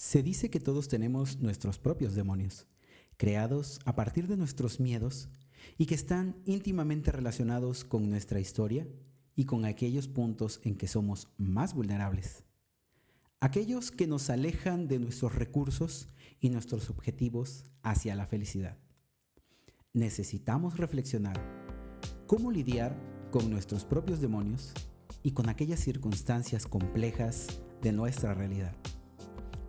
Se dice que todos tenemos nuestros propios demonios, creados a partir de nuestros miedos y que están íntimamente relacionados con nuestra historia y con aquellos puntos en que somos más vulnerables. Aquellos que nos alejan de nuestros recursos y nuestros objetivos hacia la felicidad. Necesitamos reflexionar cómo lidiar con nuestros propios demonios y con aquellas circunstancias complejas de nuestra realidad.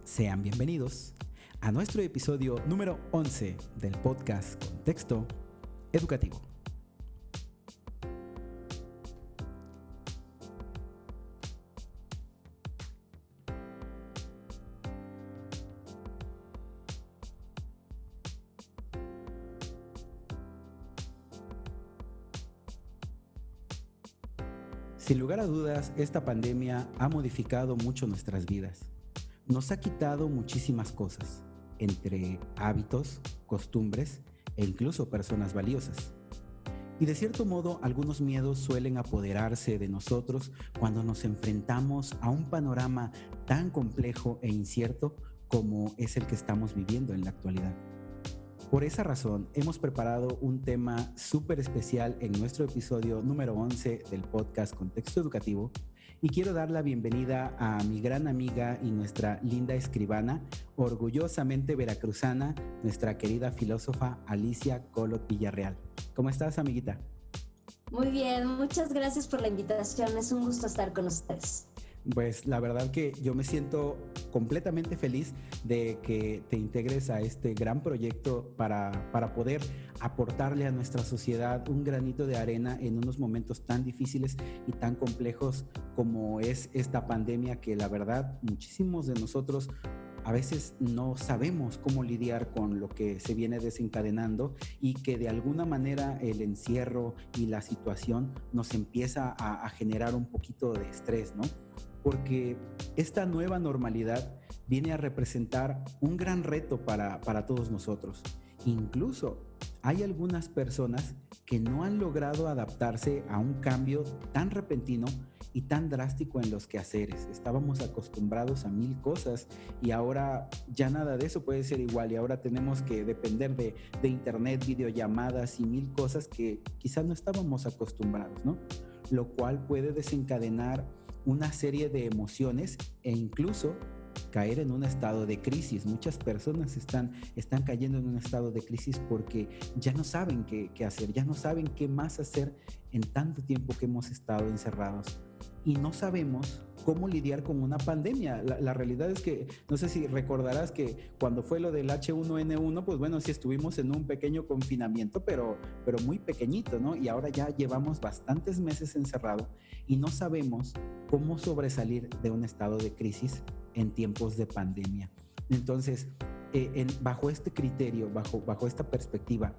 Sean bienvenidos a nuestro episodio número 11 del podcast Contexto Educativo. Sin lugar a dudas, esta pandemia ha modificado mucho nuestras vidas. Nos ha quitado muchísimas cosas, entre hábitos, costumbres e incluso personas valiosas. Y de cierto modo, algunos miedos suelen apoderarse de nosotros cuando nos enfrentamos a un panorama tan complejo e incierto como es el que estamos viviendo en la actualidad. Por esa razón, hemos preparado un tema súper especial en nuestro episodio número 11 del podcast Contexto Educativo y quiero dar la bienvenida a mi gran amiga y nuestra linda escribana, orgullosamente veracruzana, nuestra querida filósofa Alicia Colot Villarreal. ¿Cómo estás, amiguita? Muy bien, muchas gracias por la invitación, es un gusto estar con ustedes. Pues la verdad que yo me siento completamente feliz de que te integres a este gran proyecto para poder aportarle a nuestra sociedad un granito de arena en unos momentos tan difíciles y tan complejos como es esta pandemia, que la verdad muchísimos de nosotros a veces no sabemos cómo lidiar con lo que se viene desencadenando y que de alguna manera el encierro y la situación nos empieza a generar un poquito de estrés, ¿no? Porque esta nueva normalidad viene a representar un gran reto para todos nosotros. Incluso hay algunas personas que no han logrado adaptarse a un cambio tan repentino y tan drástico en los quehaceres. Estábamos acostumbrados a 1000 cosas y ahora ya nada de eso puede ser igual, y ahora tenemos que depender de internet, videollamadas y 1000 cosas que quizás no estábamos acostumbrados, ¿no? Lo cual puede desencadenar una serie de emociones e incluso caer en un estado de crisis. Muchas personas están cayendo en un estado de crisis porque ya no saben qué hacer, ya no saben qué más hacer en tanto tiempo que hemos estado encerrados. Y no sabemos cómo lidiar con una pandemia. La realidad es que, no sé si recordarás que cuando fue lo del H1N1, pues bueno, sí estuvimos en un pequeño confinamiento, pero muy pequeñito, ¿no? Y ahora ya llevamos bastantes meses encerrados y no sabemos cómo sobresalir de un estado de crisis en tiempos de pandemia. Entonces, bajo este criterio, bajo esta perspectiva,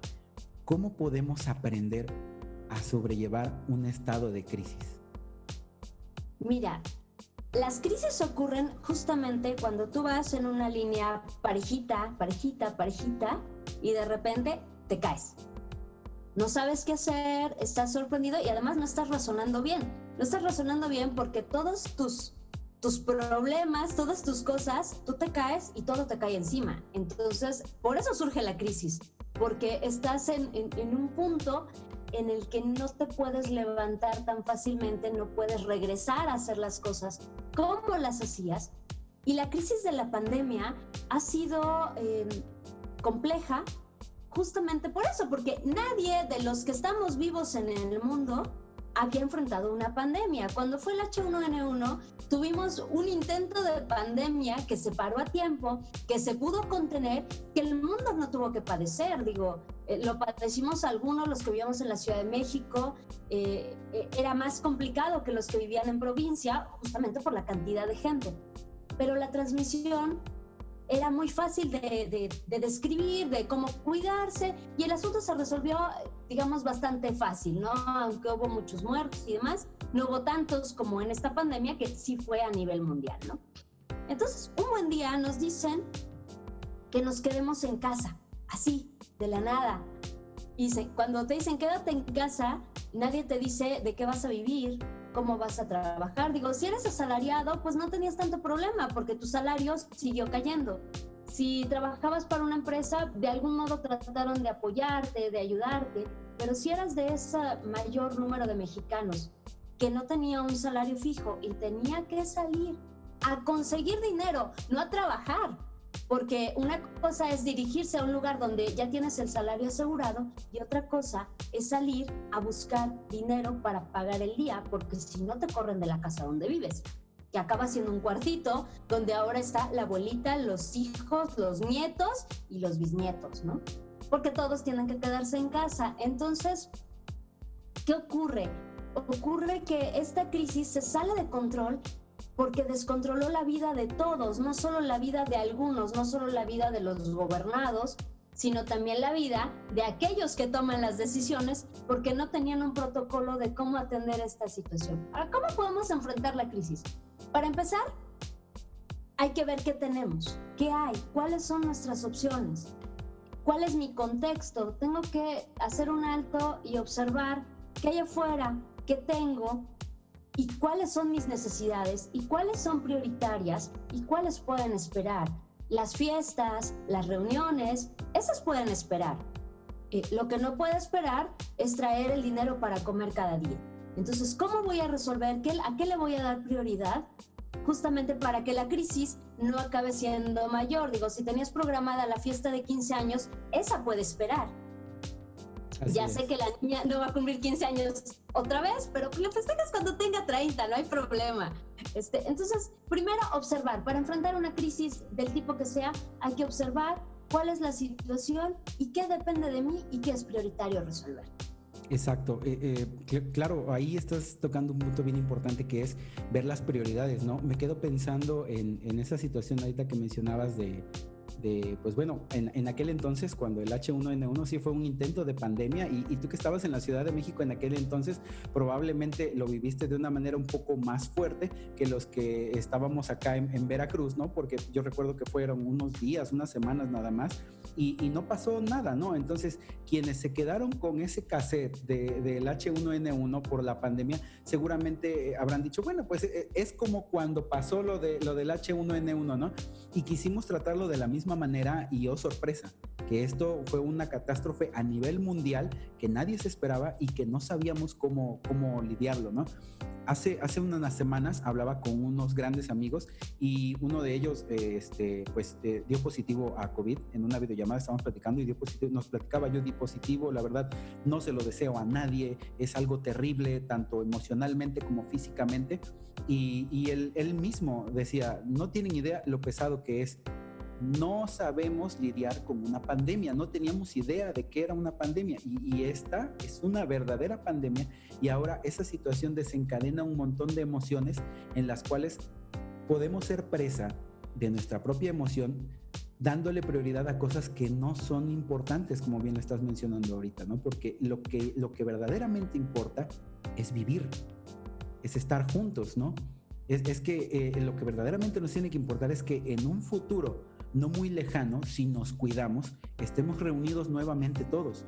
¿cómo podemos aprender a sobrellevar un estado de crisis? Mira, las crisis ocurren justamente cuando tú vas en una línea parejita, y de repente te caes. No sabes qué hacer, estás sorprendido y además no estás razonando bien. No estás razonando bien porque todos tus problemas, todas tus cosas, tú te caes y todo te cae encima. Entonces, por eso surge la crisis, porque estás en un punto en el que no te puedes levantar tan fácilmente, no puedes regresar a hacer las cosas como las hacías. Y la crisis de la pandemia ha sido compleja justamente por eso, porque nadie de los que estamos vivos en el mundo había enfrentado una pandemia. Cuando fue el H1N1, tuvimos un intento de pandemia que se paró a tiempo, que se pudo contener, que el mundo no tuvo que padecer. Lo padecimos algunos, los que vivíamos en la Ciudad de México, era más complicado que los que vivían en provincia, justamente por la cantidad de gente. Pero la transmisión era muy fácil de describir, de cómo cuidarse, y el asunto se resolvió, digamos, bastante fácil, ¿no? Aunque hubo muchos muertos y demás, no hubo tantos como en esta pandemia, que sí fue a nivel mundial, ¿no? Entonces, un buen día nos dicen que nos quedemos en casa, así, de la nada. Y cuando te dicen quédate en casa, nadie te dice de qué vas a vivir, cómo vas a trabajar. Digo, si eres asalariado, pues no tenías tanto problema porque tu salario siguió cayendo. Si trabajabas para una empresa, de algún modo trataron de apoyarte, de ayudarte, pero si eras de ese mayor número de mexicanos que no tenía un salario fijo y tenía que salir a conseguir dinero, no a trabajar, porque una cosa es dirigirse a un lugar donde ya tienes el salario asegurado y otra cosa es salir a buscar dinero para pagar el día, porque si no te corren de la casa donde vives, que acaba siendo un cuartito donde ahora está la abuelita, los hijos, los nietos y los bisnietos, ¿no? Porque todos tienen que quedarse en casa. Entonces, ¿qué ocurre? Ocurre que esta crisis se sale de control porque descontroló la vida de todos, no solo la vida de algunos, no solo la vida de los gobernados, sino también la vida de aquellos que toman las decisiones porque no tenían un protocolo de cómo atender esta situación. Ahora, ¿cómo podemos enfrentar la crisis? Para empezar, hay que ver qué tenemos, qué hay, cuáles son nuestras opciones, cuál es mi contexto. Tengo que hacer un alto y observar qué hay afuera, qué tengo y cuáles son mis necesidades y cuáles son prioritarias y cuáles pueden esperar. Las fiestas, las reuniones, esas pueden esperar. Lo que no puede esperar es traer el dinero para comer cada día. Entonces, ¿cómo voy a resolver? ¿A qué le voy a dar prioridad? Justamente para que la crisis no acabe siendo mayor. Digo, si tenías programada la fiesta de 15 años, esa puede esperar. Ya sé que la niña no va a cumplir 15 años otra vez, pero lo festejas cuando tenga 30, no hay problema. Entonces, primero observar. Para enfrentar una crisis del tipo que sea, hay que observar cuál es la situación y qué depende de mí y qué es prioritario resolver. Exacto, claro, ahí estás tocando un punto bien importante que es ver las prioridades, ¿no? Me quedo pensando en esa situación ahorita que mencionabas de pues bueno, en aquel entonces cuando el H1N1 sí fue un intento de pandemia y tú que estabas en la Ciudad de México en aquel entonces probablemente lo viviste de una manera un poco más fuerte que los que estábamos acá en Veracruz, ¿no? Porque yo recuerdo que fueron unos días, unas semanas nada más y no pasó nada, ¿no? Entonces quienes se quedaron con ese cassette del H1N1 por la pandemia seguramente habrán dicho, bueno, pues es como cuando pasó lo del H1N1, ¿no? Y quisimos tratarlo de la misma manera y sorpresa, que esto fue una catástrofe a nivel mundial que nadie se esperaba y que no sabíamos cómo lidiarlo, ¿no? Hace unas semanas hablaba con unos grandes amigos y uno de ellos dio positivo a COVID en una videollamada, estábamos platicando y dio positivo, nos platicaba, yo di positivo, la verdad no se lo deseo a nadie, es algo terrible tanto emocionalmente como físicamente y él mismo decía, no tienen idea lo pesado que es. No sabemos lidiar con una pandemia, no teníamos idea de que era una pandemia y esta es una verdadera pandemia y ahora esa situación desencadena un montón de emociones en las cuales podemos ser presa de nuestra propia emoción dándole prioridad a cosas que no son importantes, como bien lo estás mencionando ahorita, ¿no? Porque lo que verdaderamente importa es vivir, es estar juntos, ¿no? Es que lo que verdaderamente nos tiene que importar es que en un futuro no muy lejano, si nos cuidamos, estemos reunidos nuevamente todos.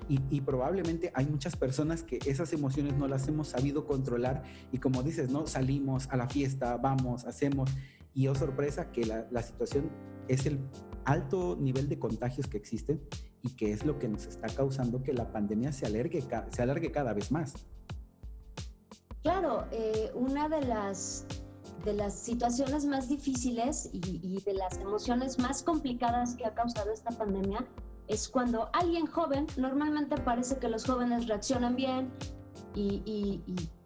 Y probablemente hay muchas personas que esas emociones no las hemos sabido controlar y como dices, ¿no? Salimos a la fiesta, vamos, hacemos y oh sorpresa que la situación es el alto nivel de contagios que existen y que es lo que nos está causando que la pandemia se alargue cada vez más. Claro, una de las situaciones más difíciles y de las emociones más complicadas que ha causado esta pandemia es cuando alguien joven, normalmente parece que los jóvenes reaccionan bien y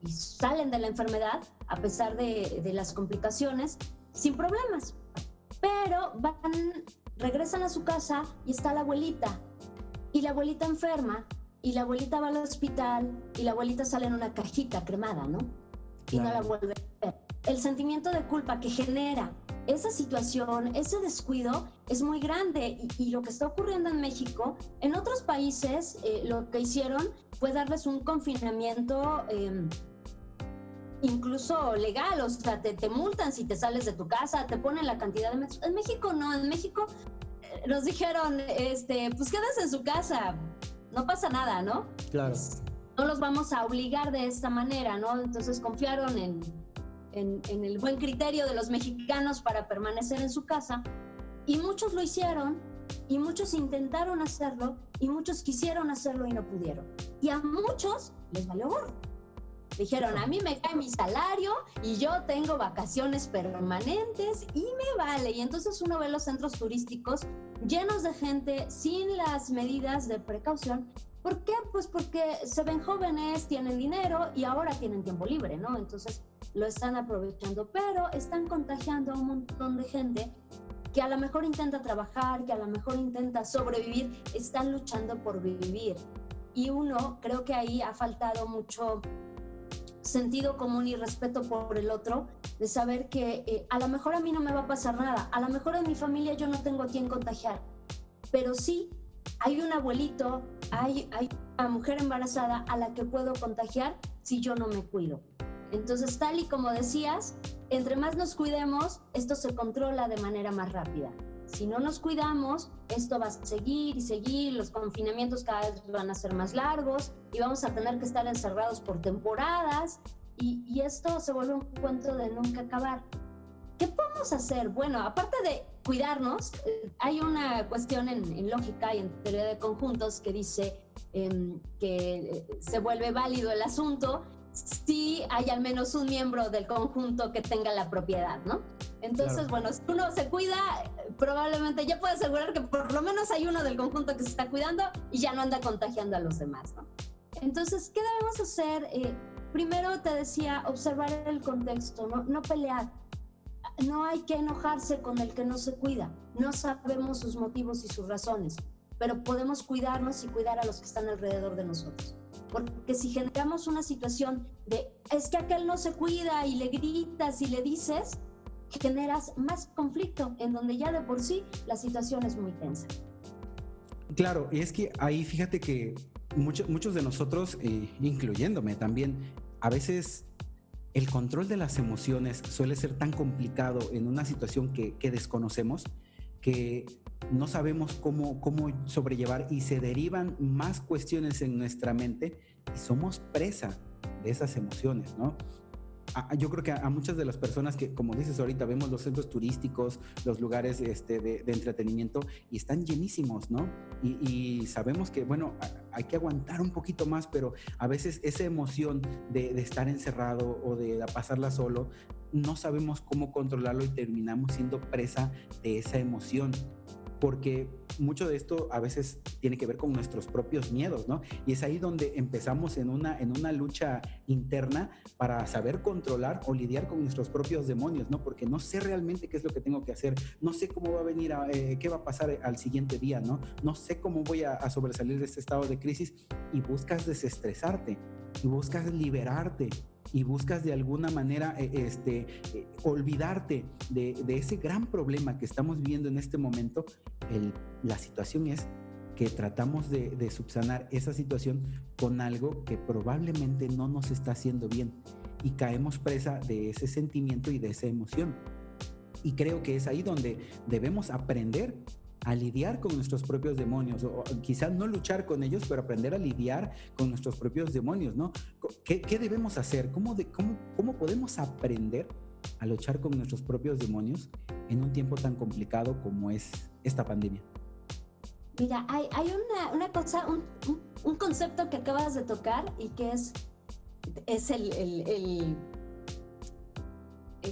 salen de la enfermedad a pesar de las complicaciones sin problemas, pero regresan a su casa y está la abuelita y la abuelita enferma y la abuelita va al hospital y la abuelita sale en una cajita cremada, ¿no? Y no la vuelve a ver. El sentimiento de culpa que genera esa situación, ese descuido es muy grande y lo que está ocurriendo en México, en otros países lo que hicieron fue darles un confinamiento incluso legal, o sea, te multan si te sales de tu casa, te ponen la cantidad de metros. En México no, en México nos dijeron, pues quédese en su casa, no pasa nada, ¿no? Claro. no los vamos a obligar de esta manera, ¿no? Entonces confiaron en el buen criterio de los mexicanos para permanecer en su casa, y muchos lo hicieron, y muchos intentaron hacerlo, y muchos quisieron hacerlo y no pudieron. Y a muchos les valió gorro. Dijeron, a mí me cae mi salario y yo tengo vacaciones permanentes y me vale. Y entonces uno ve los centros turísticos llenos de gente sin las medidas de precaución. ¿Por qué? Pues porque se ven jóvenes, tienen dinero y ahora tienen tiempo libre, ¿no? Entonces lo están aprovechando, pero están contagiando a un montón de gente que a lo mejor intenta trabajar, que a lo mejor intenta sobrevivir, están luchando por vivir. Y uno, creo que ahí ha faltado mucho sentido común y respeto por el otro, de saber que a lo mejor a mí no me va a pasar nada, a lo mejor en mi familia yo no tengo a quién contagiar, pero sí hay un abuelito, hay una mujer embarazada a la que puedo contagiar si yo no me cuido. Entonces, tal y como decías, entre más nos cuidemos, esto se controla de manera más rápida. Si no nos cuidamos, esto va a seguir y seguir, los confinamientos cada vez van a ser más largos y vamos a tener que estar encerrados por temporadas y esto se vuelve un cuento de nunca acabar. ¿Qué podemos hacer? Bueno, aparte de cuidarnos, hay una cuestión en lógica y en teoría de conjuntos que dice que se vuelve válido el asunto si hay al menos un miembro del conjunto que tenga la propiedad, ¿no? Entonces, claro, bueno, si uno se cuida, probablemente ya puede asegurar que por lo menos hay uno del conjunto que se está cuidando y ya no anda contagiando a los demás, ¿no? Entonces, ¿qué debemos hacer? Primero te decía, observar el contexto, no pelear. No hay que enojarse con el que no se cuida. No sabemos sus motivos y sus razones, pero podemos cuidarnos y cuidar a los que están alrededor de nosotros. Porque si generamos una situación de es que aquel no se cuida y le gritas y le dices, generas más conflicto en donde ya de por sí la situación es muy tensa. Claro, y es que ahí fíjate que muchos de nosotros, incluyéndome también, a veces el control de las emociones suele ser tan complicado en una situación que desconocemos, que no sabemos cómo sobrellevar y se derivan más cuestiones en nuestra mente y somos presa de esas emociones, ¿no? Yo creo que a muchas de las personas que, como dices ahorita, vemos los centros turísticos, los lugares de entretenimiento y están llenísimos, ¿no? Y sabemos que, bueno, hay que aguantar un poquito más, pero a veces esa emoción de estar encerrado o de pasarla solo, no sabemos cómo controlarlo y terminamos siendo presa de esa emoción. Porque mucho de esto a veces tiene que ver con nuestros propios miedos, ¿no? Y es ahí donde empezamos en una lucha interna para saber controlar o lidiar con nuestros propios demonios, ¿no? Porque no sé realmente qué es lo que tengo que hacer, no sé cómo va a venir, qué va a pasar al siguiente día, ¿no? No sé cómo voy a sobresalir de este estado de crisis y buscas desestresarte y buscas liberarte y buscas de alguna manera olvidarte de ese gran problema que estamos viviendo en este momento. La situación es que tratamos de subsanar esa situación con algo que probablemente no nos está haciendo bien y caemos presa de ese sentimiento y de esa emoción. Y creo que es ahí donde debemos aprender a lidiar con nuestros propios demonios, o quizás no luchar con ellos, pero aprender a lidiar con nuestros propios demonios, ¿no? ¿Qué debemos hacer? ¿Cómo podemos aprender a luchar con nuestros propios demonios en un tiempo tan complicado como es esta pandemia? Mira, hay una cosa, un concepto que acabas de tocar y que es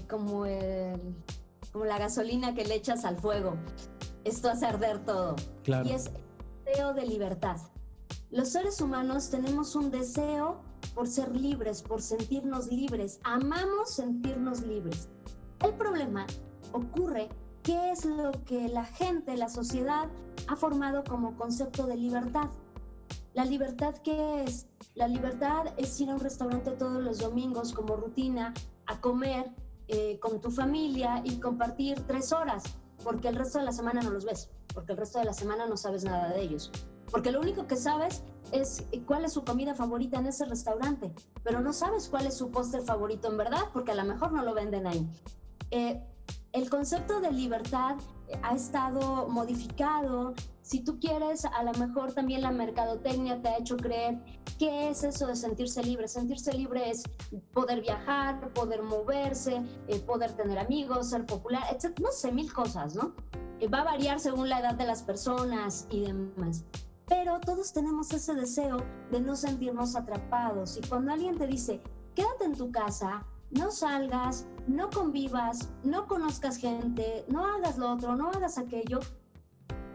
como la gasolina que le echas al fuego. Esto hace arder todo. Claro. Y es el deseo de libertad. Los seres humanos tenemos un deseo por ser libres, por sentirnos libres. Amamos sentirnos libres. El problema ocurre, ¿qué es lo que la gente, la sociedad, ha formado como concepto de libertad? ¿La libertad qué es? La libertad es ir a un restaurante todos los domingos como rutina, a comer con tu familia y compartir 3 horas. Porque el resto de la semana no los ves, porque el resto de la semana no sabes nada de ellos, porque lo único que sabes es cuál es su comida favorita en ese restaurante, pero no sabes cuál es su póster favorito en verdad, porque a lo mejor no lo venden ahí. el concepto de libertad ha estado modificado. Si tú quieres, a lo mejor también la mercadotecnia te ha hecho creer qué es eso de sentirse libre. Sentirse libre es poder viajar, poder moverse, poder tener amigos, ser popular, etc. No sé, mil cosas, ¿no? Va a variar según la edad de las personas y demás. Pero todos tenemos ese deseo de no sentirnos atrapados. Y cuando alguien te dice, quédate en tu casa, no salgas, no convivas, no conozcas gente, no hagas lo otro, no hagas aquello,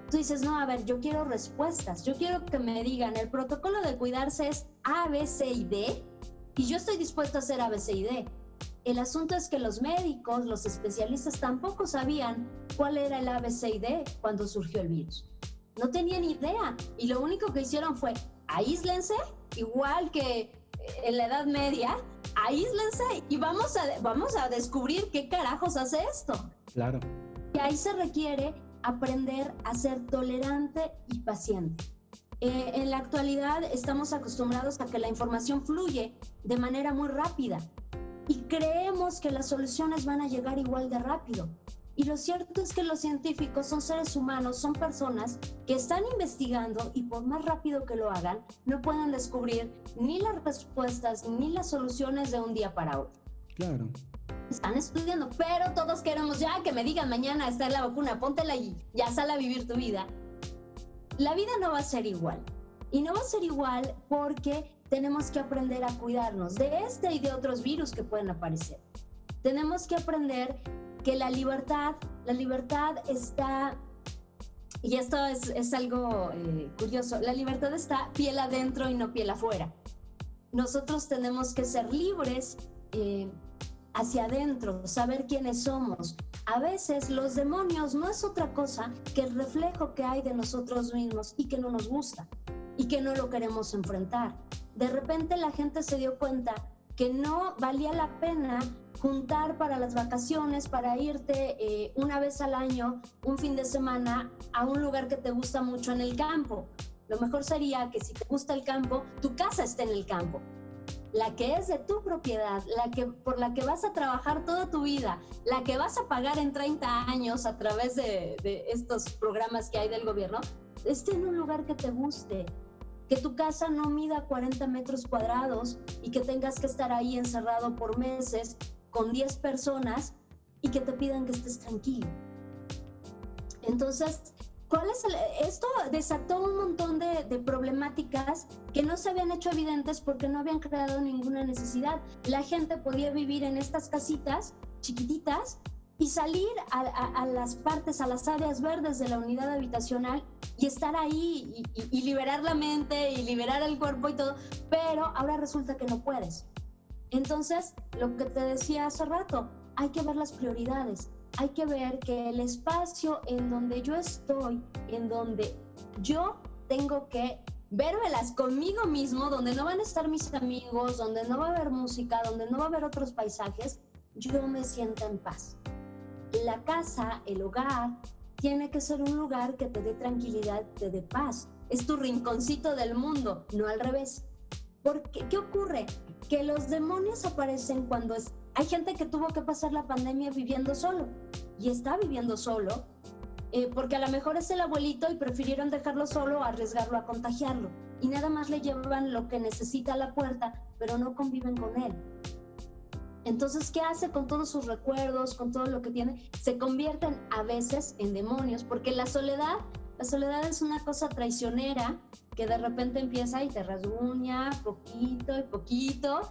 tú dices, no, a ver, yo quiero respuestas, yo quiero que me digan, el protocolo de cuidarse es A, B, C y D, y yo estoy dispuesta a hacer A, B, C y D. El asunto es que los médicos, los especialistas tampoco sabían cuál era el A, B, C y D cuando surgió el virus. No tenían idea, y lo único que hicieron fue, aíslense, igual que en la Edad Media, aíslense y vamos a descubrir qué carajos hace esto. Claro. Y ahí se requiere aprender a ser tolerante y paciente. En la actualidad estamos acostumbrados a que la información fluye de manera muy rápida y creemos que las soluciones van a llegar igual de rápido. Y lo cierto es que los científicos son seres humanos, son personas que están investigando y por más rápido que lo hagan, no pueden descubrir ni las respuestas ni las soluciones de un día para otro. Claro. Están estudiando, pero todos queremos ya que me digan mañana está la vacuna, póntela y ya sal a vivir tu vida. La vida no va a ser igual. Y no va a ser igual porque tenemos que aprender a cuidarnos de este y de otros virus que pueden aparecer. Tenemos que aprender que la libertad está, y esto es algo curioso, la libertad está piel adentro y no piel afuera. Nosotros tenemos que ser libres hacia adentro, saber quiénes somos. A veces los demonios no es otra cosa que el reflejo que hay de nosotros mismos y que no nos gusta y que no lo queremos enfrentar. De repente la gente se dio cuenta que no valía la pena juntar para las vacaciones, para irte una vez al año, un fin de semana, a un lugar que te gusta mucho en el campo. Lo mejor sería que si te gusta el campo, tu casa esté en el campo. La que es de tu propiedad, por la que vas a trabajar toda tu vida, la que vas a pagar en 30 años a través de estos programas que hay del gobierno, esté en un lugar que te guste. Que tu casa no mida 40 metros cuadrados y que tengas que estar ahí encerrado por meses con 10 personas y que te pidan que estés tranquilo. Entonces, esto desató un montón de problemáticas que no se habían hecho evidentes porque no habían creado ninguna necesidad. La gente podía vivir en estas casitas chiquititas y salir a las partes, a las áreas verdes de la unidad habitacional y estar ahí y liberar la mente y liberar el cuerpo y todo, pero ahora resulta que no puedes. Entonces, lo que te decía hace rato, hay que ver las prioridades, hay que ver que el espacio en donde yo estoy, en donde yo tengo que vérmelas conmigo mismo, donde no van a estar mis amigos, donde no va a haber música, donde no va a haber otros paisajes, yo me sienta en paz. La casa, el hogar, tiene que ser un lugar que te dé tranquilidad, te dé paz. Es tu rinconcito del mundo, no al revés. Porque, ¿qué ocurre? Que los demonios aparecen cuando hay gente que tuvo que pasar la pandemia viviendo solo y está viviendo solo porque a lo mejor es el abuelito y prefirieron dejarlo solo a arriesgarlo a contagiarlo y nada más le llevan lo que necesita a la puerta, pero no conviven con él. Entonces, ¿qué hace con todos sus recuerdos, con todo lo que tiene? Se convierten a veces en demonios, porque la soledad es una cosa traicionera que de repente empieza y te rasguña poquito y poquito,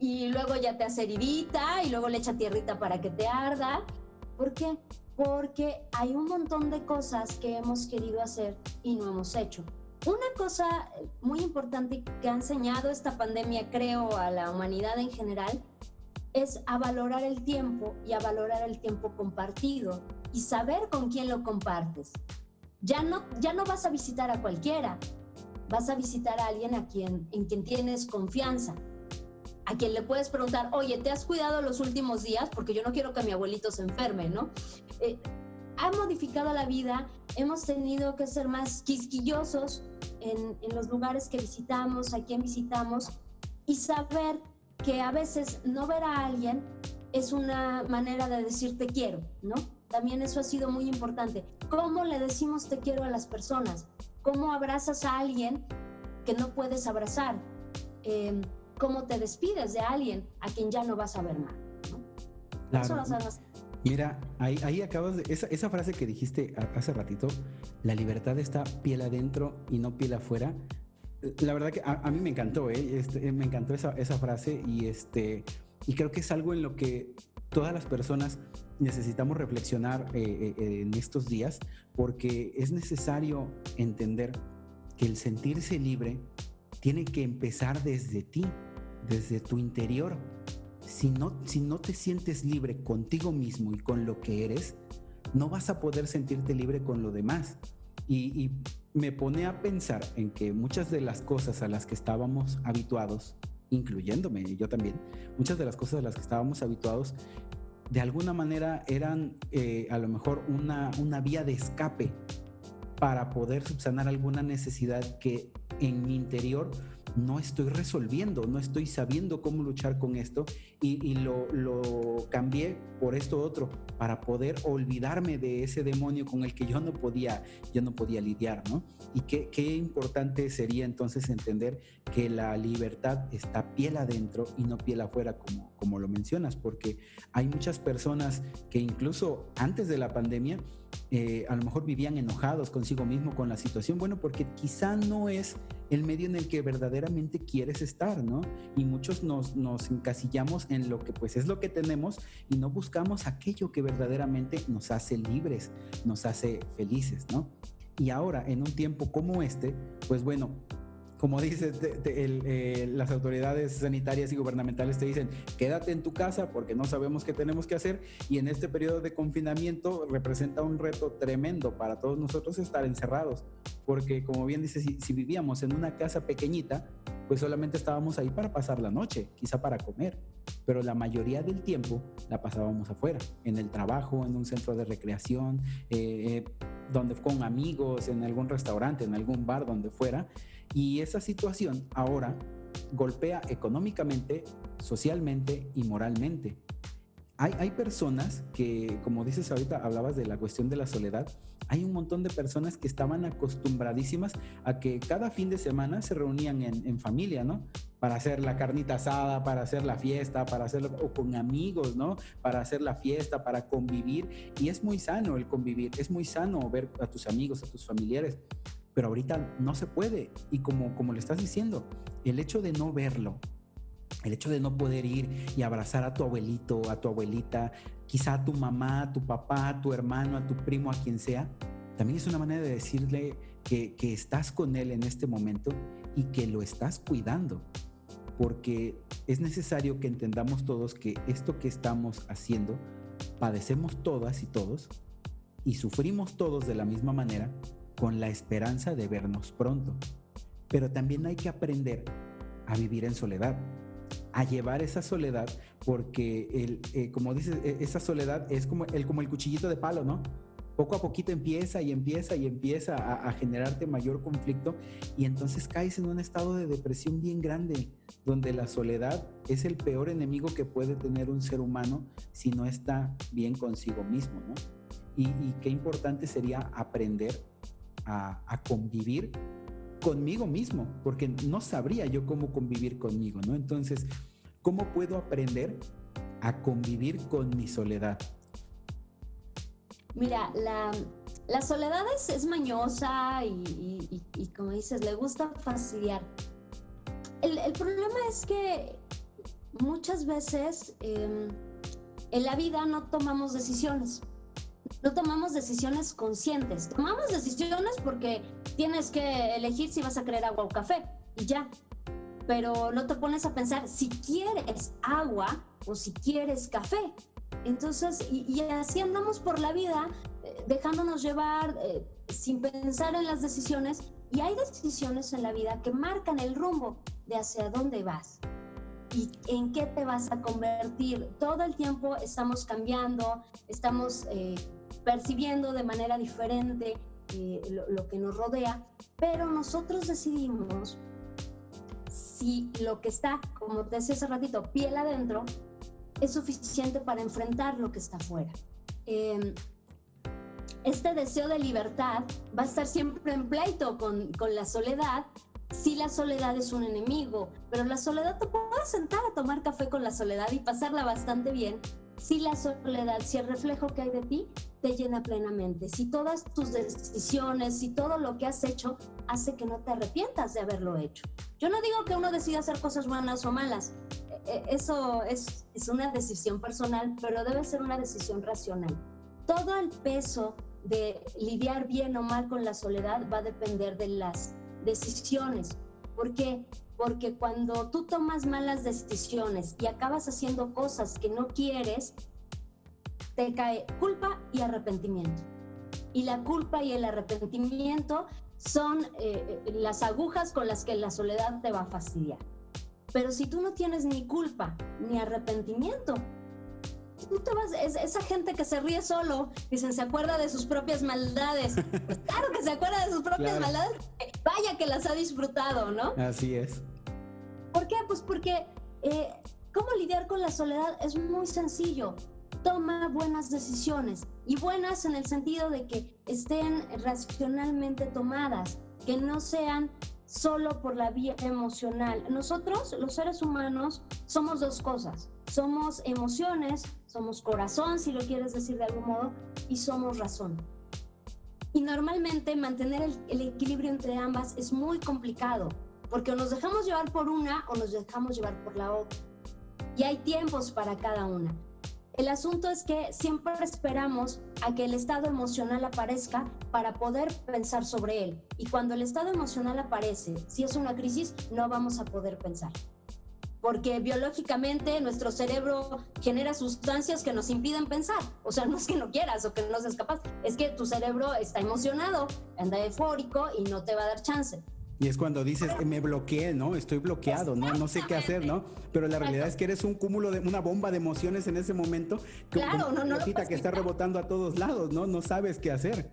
y luego ya te hace heridita, y luego le echa tierrita para que te arda. ¿Por qué? Porque hay un montón de cosas que hemos querido hacer y no hemos hecho. Una cosa muy importante que ha enseñado esta pandemia, creo, a la humanidad en general, es a valorar el tiempo y a valorar el tiempo compartido y saber con quién lo compartes. Ya no vas a visitar a cualquiera, vas a visitar a alguien en quien tienes confianza, a quien le puedes preguntar, oye, ¿te has cuidado los últimos días? Porque yo no quiero que mi abuelito se enferme, ¿no? Ha modificado la vida, hemos tenido que ser más quisquillosos en los lugares que visitamos, a quién visitamos, y saber que a veces no ver a alguien es una manera de decir te quiero, ¿no? También eso ha sido muy importante. ¿Cómo le decimos te quiero a las personas? ¿Cómo abrazas a alguien que no puedes abrazar? ¿Cómo te despides de alguien a quien ya no vas a ver más, ¿no? Claro. Eso lo sabes. Mira, ahí acabas de... Esa frase que dijiste hace ratito, la libertad está piel adentro y no piel afuera. La verdad que a mí me encantó, me encantó esa frase y creo que es algo en lo que todas las personas necesitamos reflexionar en estos días, porque es necesario entender que el sentirse libre tiene que empezar desde ti, desde tu interior. Si no te sientes libre contigo mismo y con lo que eres, no vas a poder sentirte libre con lo demás. Y me pone a pensar en que muchas de las cosas a las que estábamos habituados, incluyéndome yo también, muchas de las cosas a las que estábamos habituados, de alguna manera eran a lo mejor una vía de escape para poder subsanar alguna necesidad que en mi interior no estoy resolviendo, no estoy sabiendo cómo luchar con esto y lo cambié por esto otro para poder olvidarme de ese demonio con el que yo no podía lidiar, ¿no? Y qué importante sería entonces entender que la libertad está piel adentro y no piel afuera, como lo mencionas, porque hay muchas personas que incluso antes de la pandemia a lo mejor vivían enojados consigo mismo con la situación, bueno, porque quizá no es el medio en el que verdaderamente quieres estar, ¿no? Y muchos nos encasillamos en lo que pues es lo que tenemos y no buscamos aquello que verdaderamente nos hace libres, nos hace felices, ¿no? Y ahora, en un tiempo como este, pues bueno, como dices, las autoridades sanitarias y gubernamentales te dicen, quédate en tu casa porque no sabemos qué tenemos que hacer, y en este periodo de confinamiento representa un reto tremendo para todos nosotros estar encerrados, porque como bien dices, si vivíamos en una casa pequeñita, pues solamente estábamos ahí para pasar la noche, quizá para comer, pero la mayoría del tiempo la pasábamos afuera, en el trabajo, en un centro de recreación, donde con amigos, en algún restaurante, en algún bar, donde fuera. Y esa situación ahora golpea económicamente, socialmente y moralmente. Hay personas que, como dices ahorita, hablabas de la cuestión de la soledad, hay un montón de personas que estaban acostumbradísimas a que cada fin de semana se reunían en familia, ¿no? Para hacer la carnita asada, para hacer la fiesta, para hacerlo o con amigos, ¿no? Para hacer la fiesta, para convivir. Y es muy sano el convivir, es muy sano ver a tus amigos, a tus familiares. Pero ahorita no se puede. Y como le estás diciendo, el hecho de no verlo, el hecho de no poder ir y abrazar a tu abuelito, a tu abuelita, quizá a tu mamá, a tu papá, a tu hermano, a tu primo, a quien sea, también es una manera de decirle que estás con él en este momento y que lo estás cuidando. Porque es necesario que entendamos todos que esto que estamos haciendo, padecemos todas y todos y sufrimos todos de la misma manera, con la esperanza de vernos pronto. Pero también hay que aprender a vivir en soledad, a llevar esa soledad, porque como dices, esa soledad es como el cuchillito de palo, ¿no? Poco a poquito empieza a generarte mayor conflicto, y entonces caes en un estado de depresión bien grande, donde la soledad es el peor enemigo que puede tener un ser humano si no está bien consigo mismo, ¿no? Y qué importante sería aprender a convivir conmigo mismo, porque no sabría yo cómo convivir conmigo, ¿no? Entonces, ¿cómo puedo aprender a convivir con mi soledad? Mira, la soledad es mañosa y como dices, le gusta fastidiar. El problema es que muchas veces en la vida no tomamos decisiones. No tomamos decisiones conscientes. Tomamos decisiones porque tienes que elegir si vas a querer agua o café y ya. Pero no te pones a pensar si quieres agua o si quieres café. Entonces, y así andamos por la vida dejándonos llevar sin pensar en las decisiones. Y hay decisiones en la vida que marcan el rumbo de hacia dónde vas y en qué te vas a convertir. Todo el tiempo estamos cambiando, estamos percibiendo de manera diferente lo que nos rodea, pero nosotros decidimos si lo que está, como te decía hace ratito, piel adentro, es suficiente para enfrentar lo que está afuera. Este deseo de libertad va a estar siempre en pleito con la soledad. Sí, la soledad es un enemigo, pero la soledad, te puedes sentar a tomar café con la soledad y pasarla bastante bien. Si la soledad, si el reflejo que hay de ti te llena plenamente, si todas tus decisiones, si todo lo que has hecho hace que no te arrepientas de haberlo hecho. Yo no digo que uno decida hacer cosas buenas o malas, eso es una decisión personal, pero debe ser una decisión racional. Todo el peso de lidiar bien o mal con la soledad va a depender de las decisiones. ¿Por qué? Porque cuando tú tomas malas decisiones y acabas haciendo cosas que no quieres, te cae culpa y arrepentimiento. Y la culpa y el arrepentimiento son las agujas con las que la soledad te va a fastidiar. Pero si tú no tienes ni culpa ni arrepentimiento, tú te vas, esa gente que se ríe solo, dicen, se acuerda de sus propias maldades. Pues claro que se acuerda de sus propias maldades, vaya que las ha disfrutado, ¿no? Así es. ¿Por qué? Pues porque cómo lidiar con la soledad es muy sencillo. Toma buenas decisiones, y buenas en el sentido de que estén racionalmente tomadas, que no sean solo por la vía emocional. Nosotros, los seres humanos, somos dos cosas. Somos emociones, somos corazón, si lo quieres decir de algún modo, y somos razón. Y normalmente mantener el equilibrio entre ambas es muy complicado, porque o nos dejamos llevar por una o nos dejamos llevar por la otra. Y hay tiempos para cada una. El asunto es que siempre esperamos a que el estado emocional aparezca para poder pensar sobre él. Y cuando el estado emocional aparece, si es una crisis, no vamos a poder pensar. Porque biológicamente nuestro cerebro genera sustancias que nos impiden pensar. O sea, no es que no quieras o que no seas capaz, es que tu cerebro está emocionado, anda eufórico y no te va a dar chance. Y es cuando dices, me bloqueé, ¿no? Estoy bloqueado, no sé qué hacer, ¿no? Pero la realidad es que eres un cúmulo de una bomba de emociones en ese momento. Claro, no que está rebotando a todos lados, ¿no? No sabes qué hacer.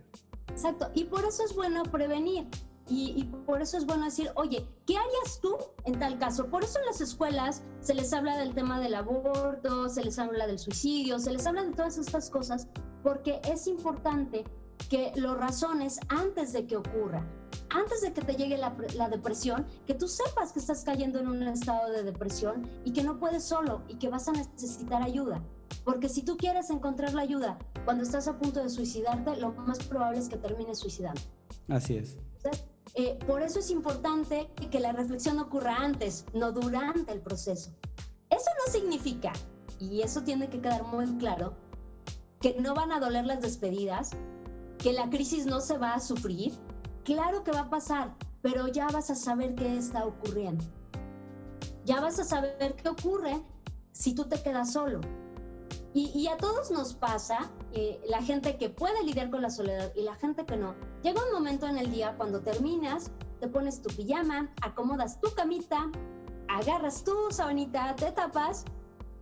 Exacto, y por eso es bueno prevenir. Y por eso es bueno decir, oye, ¿qué harías tú en tal caso? Por eso en las escuelas se les habla del tema del aborto, se les habla del suicidio, se les habla de todas estas cosas, porque es importante que lo razones antes de que ocurra. Antes de que te llegue la depresión, que tú sepas que estás cayendo en un estado de depresión y que no puedes solo y que vas a necesitar ayuda. Porque si tú quieres encontrar la ayuda cuando estás a punto de suicidarte, lo más probable es que termines suicidando. Así es. Entonces, por eso es importante que la reflexión ocurra antes, no durante el proceso. Eso no significa, y eso tiene que quedar muy claro, que no van a doler las despedidas, que la crisis no se va a sufrir. Claro que va a pasar, pero ya vas a saber qué está ocurriendo. Ya vas a saber qué ocurre si tú te quedas solo. Y a todos nos pasa, la gente que puede lidiar con la soledad y la gente que no. Llega un momento en el día cuando terminas, te pones tu pijama, acomodas tu camita, agarras tu sabanita, te tapas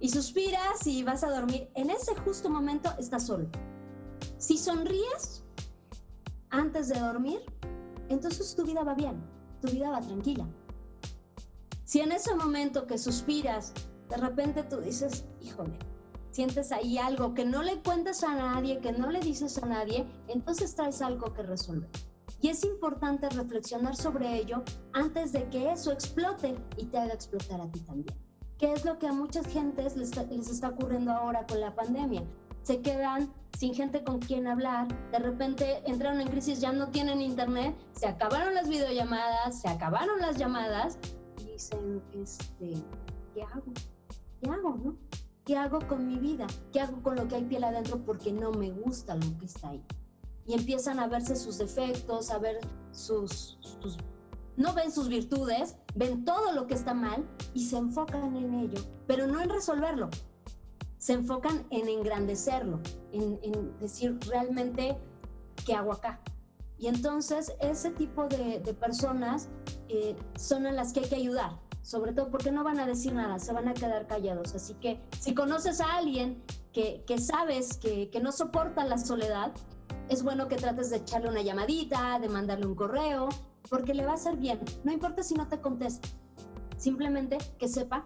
y suspiras y vas a dormir. En ese justo momento estás solo. Si sonríes antes de dormir, entonces tu vida va bien, tu vida va tranquila. Si en ese momento que suspiras, de repente tú dices, híjole, sientes ahí algo que no le cuentas a nadie, que no le dices a nadie, entonces traes algo que resolver. Y es importante reflexionar sobre ello antes de que eso explote y te haga explotar a ti también. ¿Qué es lo que a muchas gentes les está ocurriendo ahora con la pandemia? Se quedan sin gente con quien hablar, de repente entraron en crisis, ya no tienen internet, se acabaron las videollamadas, se acabaron las llamadas y dicen, ¿qué hago? ¿Qué hago, no? ¿Qué hago con mi vida? ¿Qué hago con lo que hay piel adentro? Porque no me gusta lo que está ahí. Y empiezan a verse sus defectos, a ver no ven sus virtudes, ven todo lo que está mal y se enfocan en ello, pero no en resolverlo. Se enfocan en engrandecerlo, en decir realmente, ¿qué hago acá? Y entonces ese tipo de personas son a las que hay que ayudar, sobre todo porque no van a decir nada, se van a quedar callados. Así que si conoces a alguien que sabes que no soporta la soledad, es bueno que trates de echarle una llamadita, de mandarle un correo, porque le va a hacer bien. No importa si no te contesta, simplemente que sepa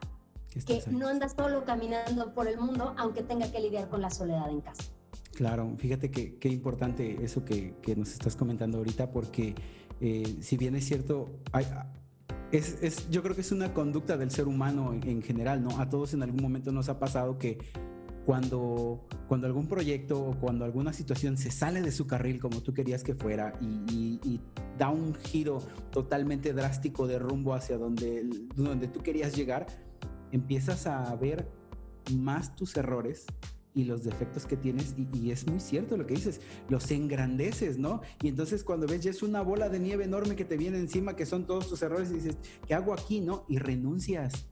que no anda solo caminando por el mundo, aunque tenga que lidiar con la soledad en casa. Claro, fíjate que qué importante eso que nos estás comentando ahorita, porque si bien es cierto, yo creo que es una conducta del ser humano en general, ¿no? A todos en algún momento nos ha pasado que cuando algún proyecto o cuando alguna situación se sale de su carril como tú querías que fuera y da un giro totalmente drástico de rumbo hacia donde tú querías llegar, empiezas a ver más tus errores y los defectos que tienes, y es muy cierto lo que dices, los engrandeces, ¿no? Y entonces cuando ves ya es una bola de nieve enorme que te viene encima, que son todos tus errores, y dices, ¿qué hago aquí, no? Y renuncias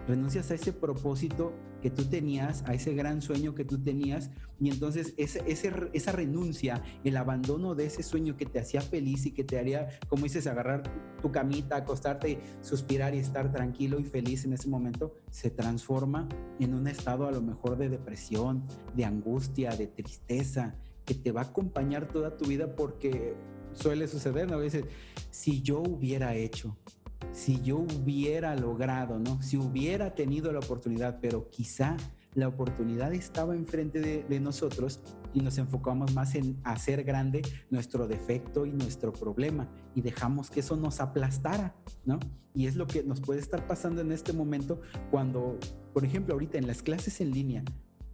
a ese propósito que tú tenías, a ese gran sueño que tú tenías, y entonces esa renuncia, el abandono de ese sueño que te hacía feliz y que te haría, como dices, agarrar tu camita, acostarte, suspirar y estar tranquilo y feliz en ese momento, se transforma en un estado a lo mejor de depresión, de angustia, de tristeza, que te va a acompañar toda tu vida, porque suele suceder, ¿no? A veces, si yo hubiera hecho, si yo hubiera logrado, ¿no? Si hubiera tenido la oportunidad, pero quizá la oportunidad estaba enfrente de nosotros y nos enfocamos más en hacer grande nuestro defecto y nuestro problema y dejamos que eso nos aplastara, ¿no? Y es lo que nos puede estar pasando en este momento cuando, por ejemplo, ahorita en las clases en línea,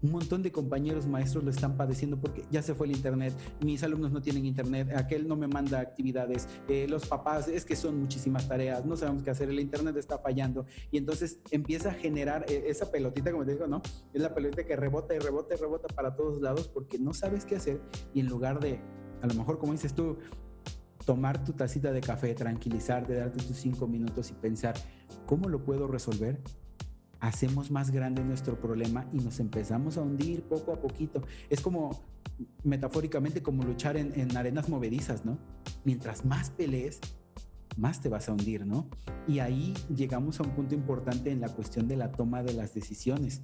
un montón de compañeros maestros lo están padeciendo porque ya se fue el internet, mis alumnos no tienen internet, aquel no me manda actividades, los papás, es que son muchísimas tareas, no sabemos qué hacer, el internet está fallando, y entonces empieza a generar esa pelotita, como te digo, ¿no? Es la pelotita que rebota y rebota y rebota para todos lados porque no sabes qué hacer, y en lugar de, a lo mejor como dices tú, tomar tu tacita de café, tranquilizarte, darte tus 5 minutos y pensar, ¿cómo lo puedo resolver? Hacemos más grande nuestro problema y nos empezamos a hundir poco a poquito. Es como, metafóricamente, como luchar en arenas movedizas, ¿no? Mientras más pelees, más te vas a hundir, ¿no? Y ahí llegamos a un punto importante en la cuestión de la toma de las decisiones,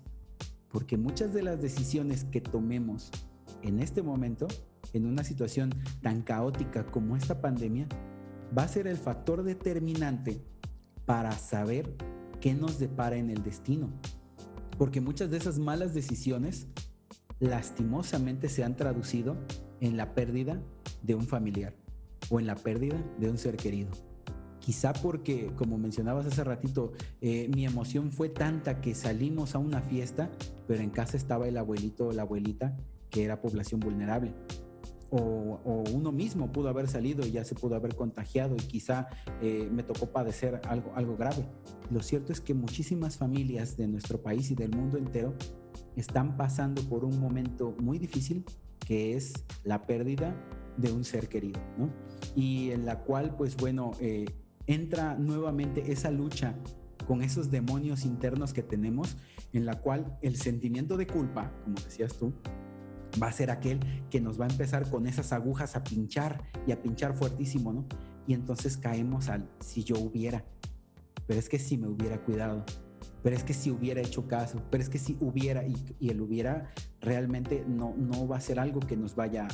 porque muchas de las decisiones que tomemos en este momento, en una situación tan caótica como esta pandemia, va a ser el factor determinante para saber qué nos depara en el destino, porque muchas de esas malas decisiones lastimosamente se han traducido en la pérdida de un familiar o en la pérdida de un ser querido. Quizá porque, como mencionabas hace ratito, mi emoción fue tanta que salimos a una fiesta, pero en casa estaba el abuelito o la abuelita que era población vulnerable. O uno mismo pudo haber salido y ya se pudo haber contagiado y quizá me tocó padecer algo grave. Lo cierto es que muchísimas familias de nuestro país y del mundo entero están pasando por un momento muy difícil, que es la pérdida de un ser querido, ¿no? Y en la cual, pues bueno, entra nuevamente esa lucha con esos demonios internos que tenemos, en la cual el sentimiento de culpa, como decías tú, va a ser aquel que nos va a empezar con esas agujas a pinchar y a pinchar fuertísimo, ¿no? Y entonces caemos al si yo hubiera, pero es que si me hubiera cuidado, pero es que si hubiera hecho caso, pero es que si hubiera, y el hubiera realmente no va a ser algo que nos vaya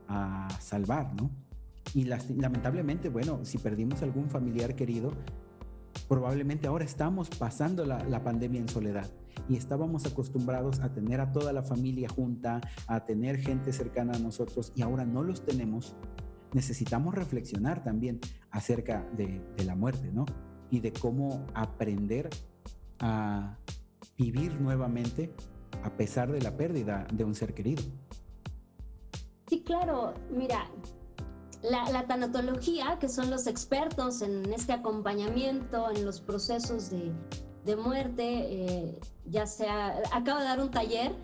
a salvar, ¿no? Y lamentablemente, bueno, si perdimos algún familiar querido, probablemente ahora estamos pasando la pandemia en soledad y estábamos acostumbrados a tener a toda la familia junta, a tener gente cercana a nosotros y ahora no los tenemos. Necesitamos reflexionar también acerca de la muerte, ¿no? Y de cómo aprender a vivir nuevamente a pesar de la pérdida de un ser querido. Sí, claro. Mira, la tanatología, que son los expertos en este acompañamiento, en los procesos de muerte, ya sea, acabo de dar un taller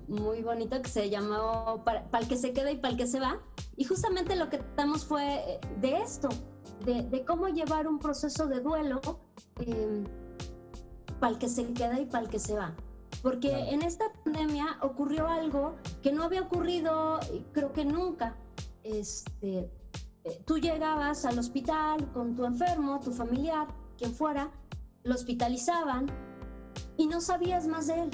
muy bonito que se llamó para el que se queda y para el que se va, y justamente lo que tratamos fue de esto, de cómo llevar un proceso de duelo para el que se queda y para el que se va. Porque claro, en esta pandemia ocurrió algo que no había ocurrido, creo que nunca. Tú llegabas al hospital con tu enfermo, tu familiar, quien fuera, lo hospitalizaban y no sabías más de él,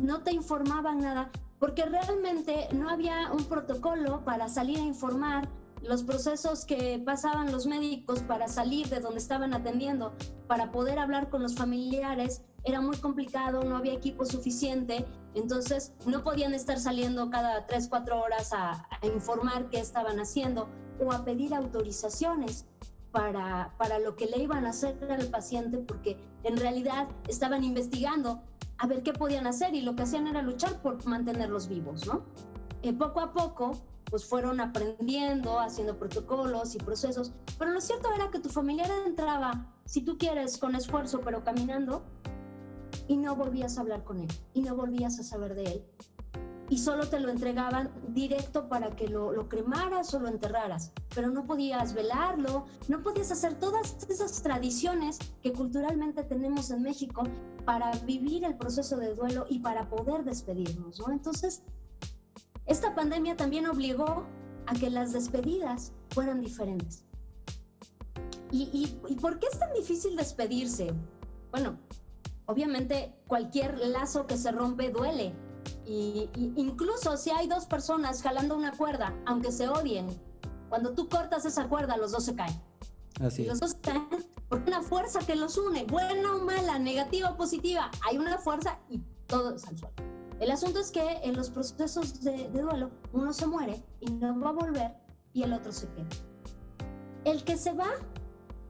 no te informaban nada, porque realmente no había un protocolo para salir a informar los procesos que pasaban los médicos para salir de donde estaban atendiendo, para poder hablar con los familiares era muy complicado, no había equipo suficiente, entonces no podían estar saliendo cada 3, 4 horas a informar qué estaban haciendo o a pedir autorizaciones para lo que le iban a hacer al paciente, porque en realidad estaban investigando a ver qué podían hacer y lo que hacían era luchar por mantenerlos vivos, ¿no? Poco a poco, pues fueron aprendiendo, haciendo protocolos y procesos, pero lo cierto era que tu familiar entraba, si tú quieres, con esfuerzo, pero caminando, y no volvías a hablar con él, y no volvías a saber de él, y solo te lo entregaban directo para que lo cremaras o lo enterraras, pero no podías velarlo, no podías hacer todas esas tradiciones que culturalmente tenemos en México para vivir el proceso de duelo y para poder despedirnos, ¿no? Entonces, esta pandemia también obligó a que las despedidas fueran diferentes. ¿Y por qué es tan difícil despedirse? Bueno, obviamente cualquier lazo que se rompe duele. Y incluso si hay 2 personas jalando una cuerda, aunque se odien, cuando tú cortas esa cuerda, los 2 se caen. Así y es. los 2 se caen por una fuerza que los une, buena o mala, negativa o positiva. Hay una fuerza y todo es al suelo. El asunto es que en los procesos de duelo, uno se muere y no va a volver y el otro se queda. El que se va,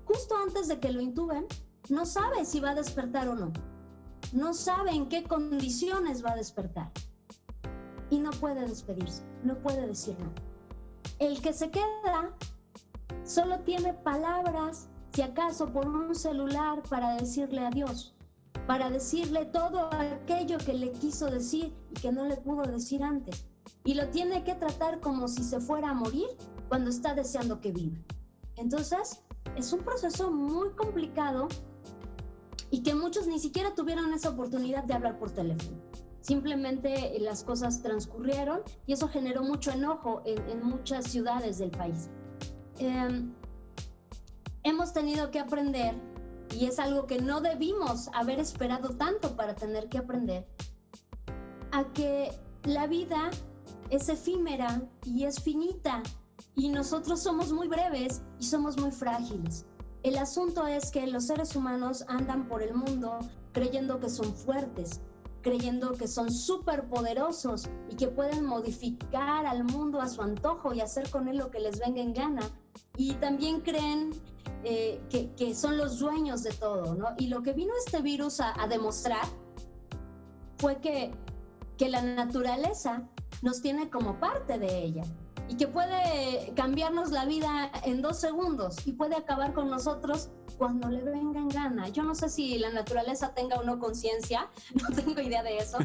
justo antes de que lo intuben, no sabe si va a despertar o no. No sabe en qué condiciones va a despertar. Y no puede despedirse, no puede decir nada. El que se queda solo tiene palabras, si acaso por un celular, para decirle adiós, para decirle todo aquello que le quiso decir y que no le pudo decir antes. Y lo tiene que tratar como si se fuera a morir cuando está deseando que viva. Entonces, es un proceso muy complicado y que muchos ni siquiera tuvieron esa oportunidad de hablar por teléfono. Simplemente las cosas transcurrieron y eso generó mucho enojo en muchas ciudades del país. Hemos tenido que aprender, y es algo que no debimos haber esperado tanto para tener que aprender, a que la vida es efímera y es finita, y nosotros somos muy breves y somos muy frágiles. El asunto es que los seres humanos andan por el mundo creyendo que son fuertes, creyendo que son superpoderosos y que pueden modificar al mundo a su antojo y hacer con él lo que les venga en gana. Y también creen que son los dueños de todo, ¿no? Y lo que vino este virus a demostrar fue que la naturaleza nos tiene como parte de ella y que puede cambiarnos la vida en 2 segundos y puede acabar con nosotros cuando le venga en gana. Yo no sé si la naturaleza tenga o no conciencia, no tengo idea de eso,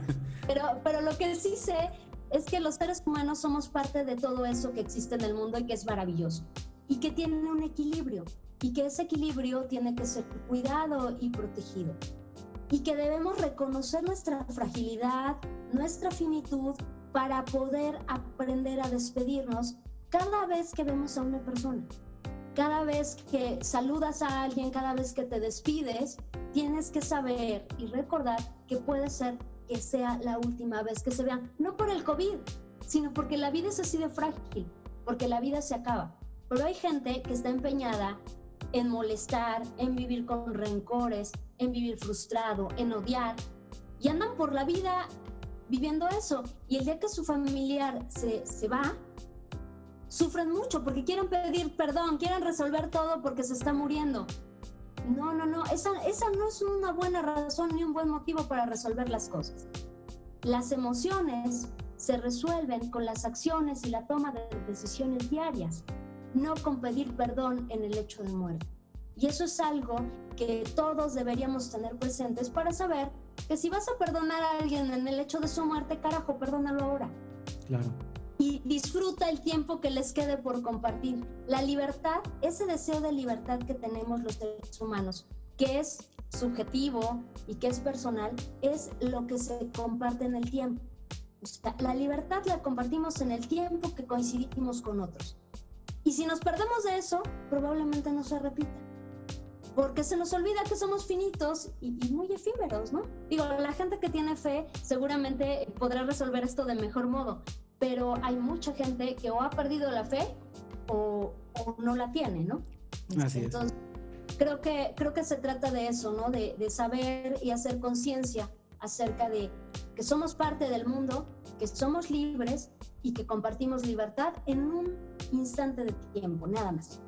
pero lo que sí sé es que los seres humanos somos parte de todo eso que existe en el mundo y que es maravilloso y que tiene un equilibrio y que ese equilibrio tiene que ser cuidado y protegido y que debemos reconocer nuestra fragilidad, nuestra finitud, para poder aprender a despedirnos cada vez que vemos a una persona. Cada vez que saludas a alguien, cada vez que te despides, tienes que saber y recordar que puede ser que sea la última vez que se vean, no por el COVID, sino porque la vida es así de frágil, porque la vida se acaba. Pero hay gente que está empeñada en molestar, en vivir con rencores, en vivir frustrado, en odiar, y andan por la vida viviendo eso, y el día que su familiar se va, sufren mucho porque quieren pedir perdón, quieren resolver todo porque se está muriendo. No, esa no es una buena razón ni un buen motivo para resolver las cosas. Las emociones se resuelven con las acciones y la toma de decisiones diarias, no con pedir perdón en el hecho de muerte. Y eso es algo que todos deberíamos tener presentes para saber que si vas a perdonar a alguien en el hecho de su muerte, carajo, perdónalo ahora. Claro. Y disfruta el tiempo que les quede por compartir. La libertad, ese deseo de libertad que tenemos los seres humanos, que es subjetivo y que es personal, es lo que se comparte en el tiempo. O sea, la libertad la compartimos en el tiempo que coincidimos con otros. Y si nos perdemos de eso, probablemente no se repita. Porque se nos olvida que somos finitos y muy efímeros, ¿no? Digo, la gente que tiene fe seguramente podrá resolver esto de mejor modo, pero hay mucha gente que o ha perdido la fe o no la tiene, ¿no? Así es. Entonces, Creo que se trata de eso, ¿no? De saber y hacer conciencia acerca de que somos parte del mundo, que somos libres y que compartimos libertad en un instante de tiempo, nada más.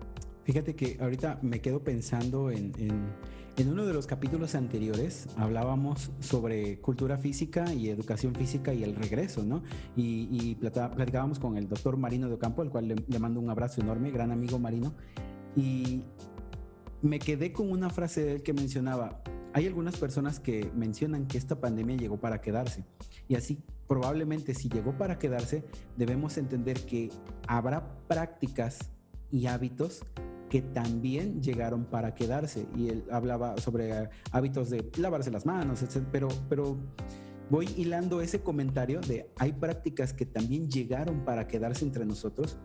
Fíjate que ahorita me quedo pensando en uno de los capítulos anteriores, hablábamos sobre cultura física y educación física y el regreso, ¿no? Y platicábamos con el doctor Marino de Ocampo, al cual le mando un abrazo enorme, gran amigo Marino, y me quedé con una frase de él que mencionaba: hay algunas personas que mencionan que esta pandemia llegó para quedarse, y así probablemente si llegó para quedarse, debemos entender que habrá prácticas y hábitos que también llegaron para quedarse. Y él hablaba sobre hábitos de lavarse las manos, etc. Pero voy hilando ese comentario de hay prácticas que también llegaron para quedarse entre nosotros,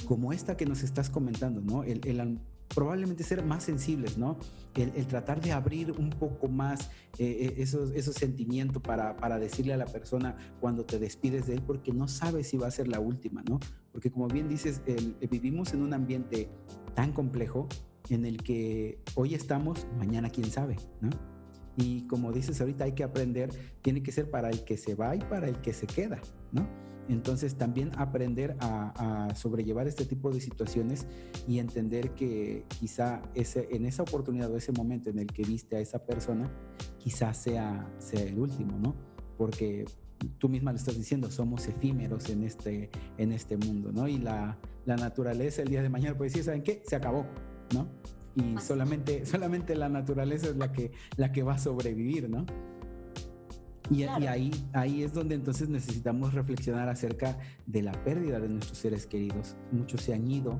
como esta que nos estás comentando, ¿no? El probablemente ser más sensibles, ¿no? El tratar de abrir un poco más esos sentimientos para decirle a la persona cuando te despides de él, porque no sabes si va a ser la última, ¿no? Porque como bien dices, vivimos en un ambiente tan complejo en el que hoy estamos, mañana quién sabe, ¿no? Y como dices ahorita, hay que aprender, tiene que ser para el que se va y para el que se queda, ¿no? Entonces también aprender a sobrellevar este tipo de situaciones y entender que quizá en esa oportunidad o ese momento en el que viste a esa persona, quizá sea el último, ¿no? Porque tú misma lo estás diciendo, somos efímeros en este mundo, ¿no? Y la naturaleza el día de mañana puede decir, ¿saben qué? Se acabó, ¿no? Y solamente la naturaleza es la que va a sobrevivir, ¿no? Y, claro. Y ahí es donde entonces necesitamos reflexionar acerca de la pérdida de nuestros seres queridos. Muchos se han ido,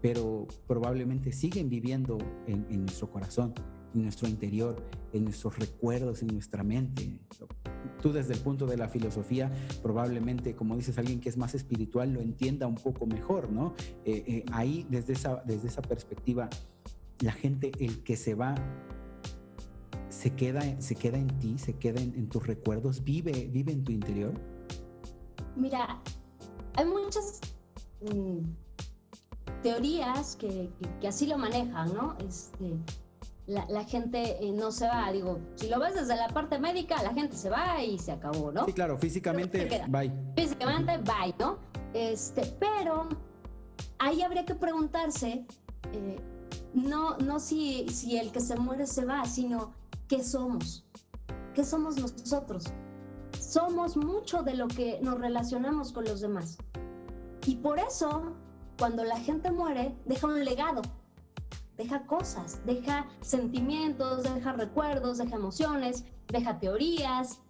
pero probablemente siguen viviendo en nuestro corazón, en nuestro interior, en nuestros recuerdos, en nuestra mente. Tú desde el punto de la filosofía, probablemente, como dices, alguien que es más espiritual lo entienda un poco mejor, ¿no? Ahí, desde esa perspectiva, la gente, el que se va, se queda en ti, se queda en tus recuerdos, vive en tu interior. Mira, hay muchas teorías que así lo manejan, ¿no? La gente no se va, digo, si lo ves desde la parte médica, la gente se va y se acabó, ¿no? Sí, claro, físicamente, bye. Físicamente, bye, ¿no? Pero ahí habría que preguntarse, no si el que se muere se va, sino ¿qué somos? ¿Qué somos nosotros? Somos mucho de lo que nos relacionamos con los demás. Y por eso, cuando la gente muere, deja un legado. Deja cosas, deja sentimientos, deja recuerdos, deja emociones, deja teorías.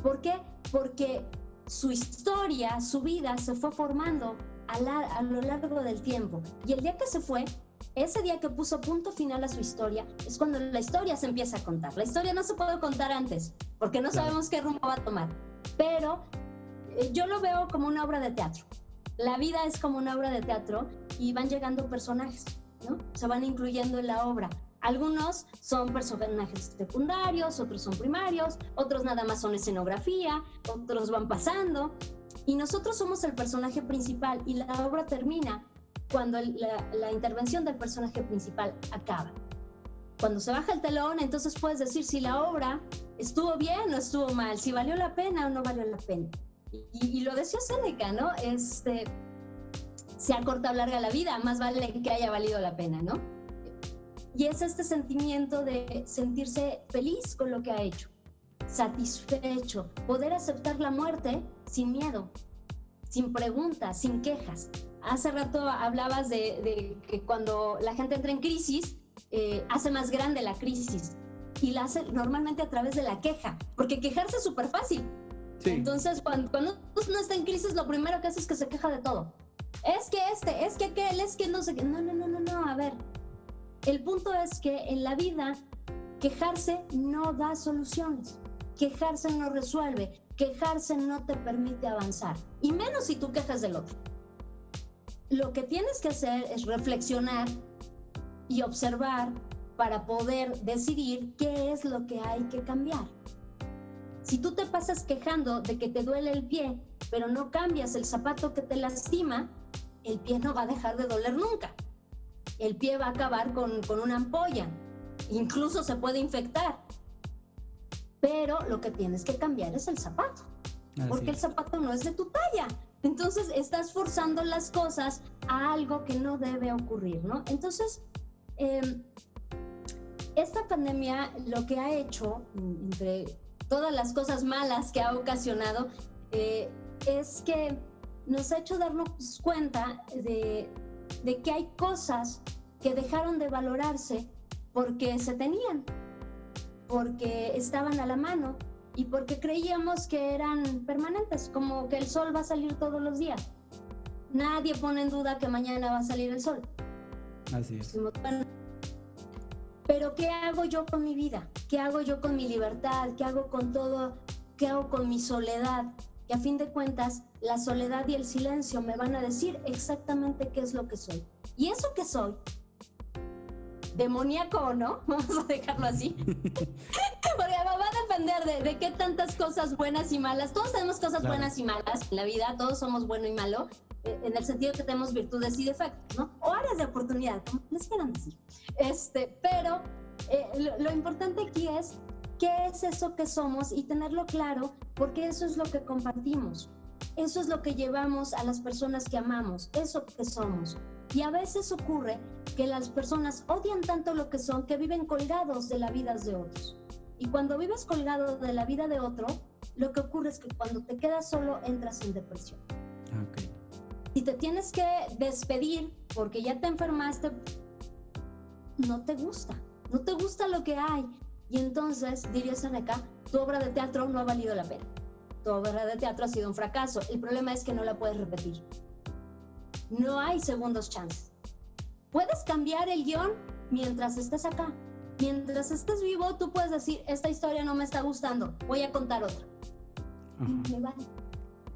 ¿Por qué? Porque su historia, su vida se fue formando a lo largo del tiempo. Y el día que se fue, ese día que puso punto final a su historia, es cuando la historia se empieza a contar. La historia no se puede contar antes, porque no sabemos qué rumbo va a tomar. Pero yo lo veo como una obra de teatro. La vida es como una obra de teatro y van llegando personajes, ¿no? Se van incluyendo en la obra. Algunos son personajes secundarios, otros son primarios, otros nada más son escenografía, otros van pasando. Y nosotros somos el personaje principal y la obra termina cuando la intervención del personaje principal acaba. Cuando se baja el telón, entonces puedes decir si la obra estuvo bien o estuvo mal, si valió la pena o no valió la pena. Y lo decía Séneca, ¿no? Sea corta o larga la vida, más vale que haya valido la pena, ¿no? Y es este sentimiento de sentirse feliz con lo que ha hecho, satisfecho, poder aceptar la muerte sin miedo, sin preguntas, sin quejas. Hace rato hablabas de que cuando la gente entra en crisis, hace más grande la crisis y la hace normalmente a través de la queja, porque quejarse es súper fácil. Sí. Entonces, cuando uno está en crisis, lo primero que hace es que se queja de todo. Es que es que aquel, es que no sé qué. No, a ver. El punto es que en la vida, quejarse no da soluciones. Quejarse no resuelve. Quejarse no te permite avanzar. Y menos si tú quejas del otro. Lo que tienes que hacer es reflexionar y observar para poder decidir qué es lo que hay que cambiar. Si tú te pasas quejando de que te duele el pie, pero no cambias el zapato que te lastima, el pie no va a dejar de doler nunca. el pie va a acabar con una ampolla, incluso se puede infectar. Pero lo que tienes que cambiar es el zapato, porque el zapato no es de tu talla. Entonces estás forzando las cosas a algo que no debe ocurrir, ¿no? Entonces, esta pandemia lo que ha hecho, entre todas las cosas malas que ha ocasionado, es que nos ha hecho darnos cuenta de que hay cosas que dejaron de valorarse porque se tenían, porque estaban a la mano y porque creíamos que eran permanentes, como que el sol va a salir todos los días. Nadie pone en duda que mañana va a salir el sol. Así es. Pero ¿qué hago yo con mi vida? ¿Qué hago yo con mi libertad? ¿Qué hago con todo? ¿Qué hago con mi soledad? Que a fin de cuentas, la soledad y el silencio me van a decir exactamente qué es lo que soy. Y eso que soy, demoníaco, ¿no? Vamos a dejarlo así. Porque va a depender de qué tantas cosas buenas y malas. Todos tenemos cosas buenas y malas en la vida, todos somos bueno y malo, en el sentido que tenemos virtudes y defectos, ¿no? O áreas de oportunidad, como les quieran decir. Pero lo importante aquí es qué es eso que somos y tenerlo claro, porque eso es lo que compartimos. Eso es lo que llevamos a las personas que amamos, eso que somos. Y a veces ocurre que las personas odian tanto lo que son que viven colgados de la vida de otros. Y cuando vives colgado de la vida de otro, lo que ocurre es que cuando te quedas solo entras en depresión. Okay. Si te tienes que despedir porque ya te enfermaste, no te gusta lo que hay. Y entonces, diría Seneca, tu obra de teatro no ha valido la pena. Tu obra de teatro ha sido un fracaso. El problema es que no la puedes repetir. No hay segundos chances. Puedes cambiar el guión mientras estés acá. Mientras estés vivo, tú puedes decir, esta historia no me está gustando, voy a contar otra. Y me vale.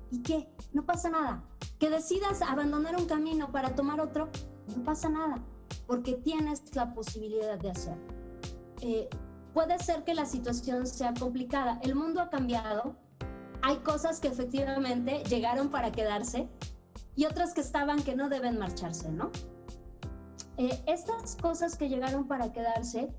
¿Y qué? No pasa nada. Que decidas abandonar un camino para tomar otro, no pasa nada, porque tienes la posibilidad de hacerlo. Puede ser que la situación sea complicada. El mundo ha cambiado. Hay cosas que efectivamente llegaron para quedarse y otras que estaban que no deben marcharse, ¿no? Estas cosas que llegaron para quedarse,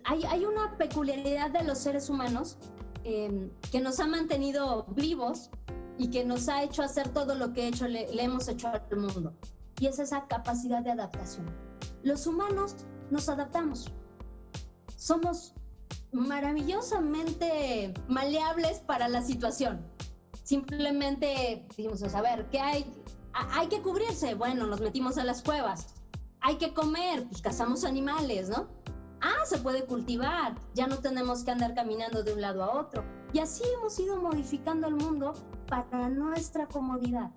hay una peculiaridad de los seres humanos que nos ha mantenido vivos y que nos ha hecho hacer todo lo que le hemos hecho al mundo, y es esa capacidad de adaptación. Los humanos nos adaptamos. Somos maravillosamente maleables para la situación. Simplemente decimos, a ver, ¿qué hay? Hay que cubrirse, bueno, nos metimos a las cuevas. Hay que comer, pues cazamos animales, ¿no? Se puede cultivar, ya no tenemos que andar caminando de un lado a otro. Y así hemos ido modificando el mundo para nuestra comodidad.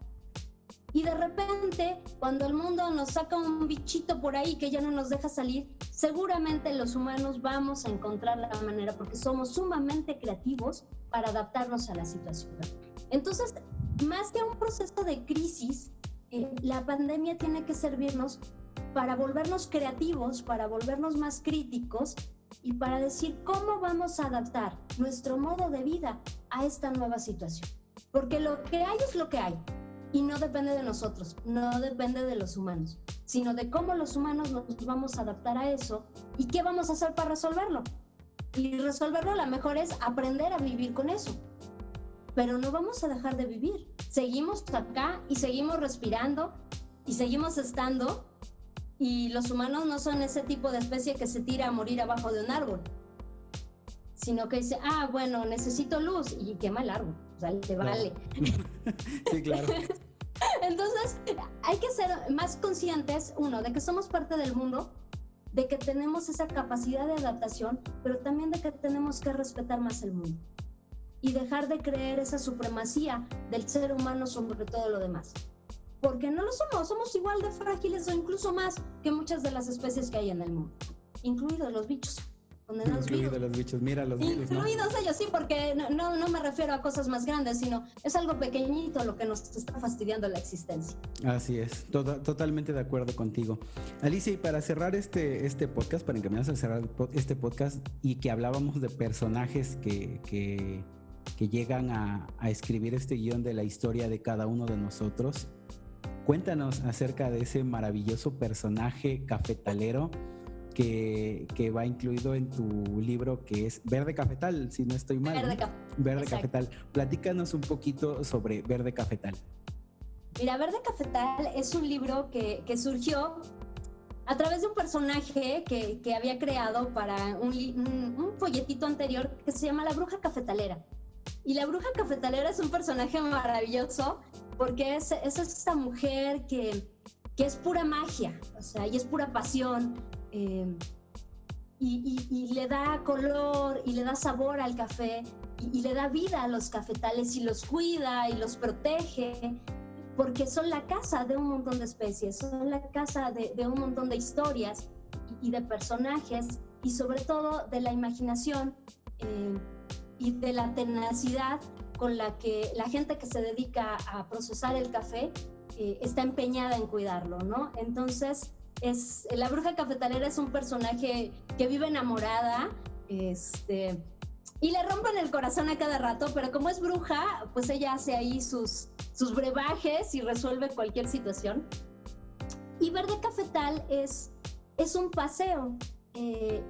Y de repente, cuando el mundo nos saca un bichito por ahí que ya no nos deja salir, seguramente los humanos vamos a encontrar la manera, porque somos sumamente creativos para adaptarnos a la situación. Entonces, más que un proceso de crisis, la pandemia tiene que servirnos para volvernos creativos, para volvernos más críticos y para decir cómo vamos a adaptar nuestro modo de vida a esta nueva situación. Porque lo que hay es lo que hay y no depende de nosotros, no depende de los humanos, sino de cómo los humanos nos vamos a adaptar a eso y qué vamos a hacer para resolverlo. Y resolverlo a lo mejor es aprender a vivir con eso. Pero no vamos a dejar de vivir. Seguimos acá y seguimos respirando y seguimos estando. Y los humanos no son ese tipo de especie que se tira a morir abajo de un árbol, sino que dice, bueno, necesito luz, y quema el árbol, o sea, te vale. Sí, claro. Entonces, hay que ser más conscientes, uno, de que somos parte del mundo, de que tenemos esa capacidad de adaptación, pero también de que tenemos que respetar más el mundo y dejar de creer esa supremacía del ser humano sobre todo lo demás. Porque no lo somos igual de frágiles o incluso más que muchas de las especies que hay en el mundo, incluidos los bichos. Incluidos los bichos, mira los virus, ¿no? Incluidos ellos, sí, porque no me refiero a cosas más grandes, sino es algo pequeñito lo que nos está fastidiando la existencia. Así es, totalmente de acuerdo contigo. Alicia, y para cerrar este podcast, para encaminarnos a cerrar este podcast, y que hablábamos de personajes que llegan a escribir este guión de la historia de cada uno de nosotros, Cuéntanos acerca de ese maravilloso personaje cafetalero que va incluido en tu libro, que es Verde Cafetal, si no estoy mal. Verde Cafetal. Platícanos un poquito sobre Verde Cafetal. Mira, Verde Cafetal es un libro que surgió a través de un personaje que había creado para un folletito anterior que se llama La Bruja Cafetalera. Y La Bruja Cafetalera es un personaje maravilloso porque es esta mujer que es pura magia, o sea, y es pura pasión, y le da color y le da sabor al café y le da vida a los cafetales y los cuida y los protege, porque son la casa de un montón de especies, son la casa de un montón de historias y de personajes, y sobre todo de la imaginación y de la tenacidad con la que la gente que se dedica a procesar el café está empeñada en cuidarlo, ¿no? Entonces, la Bruja Cafetalera es un personaje que vive enamorada, y le rompen el corazón a cada rato, pero como es bruja, pues ella hace ahí sus brebajes y resuelve cualquier situación. Y Verde Cafetal es un paseo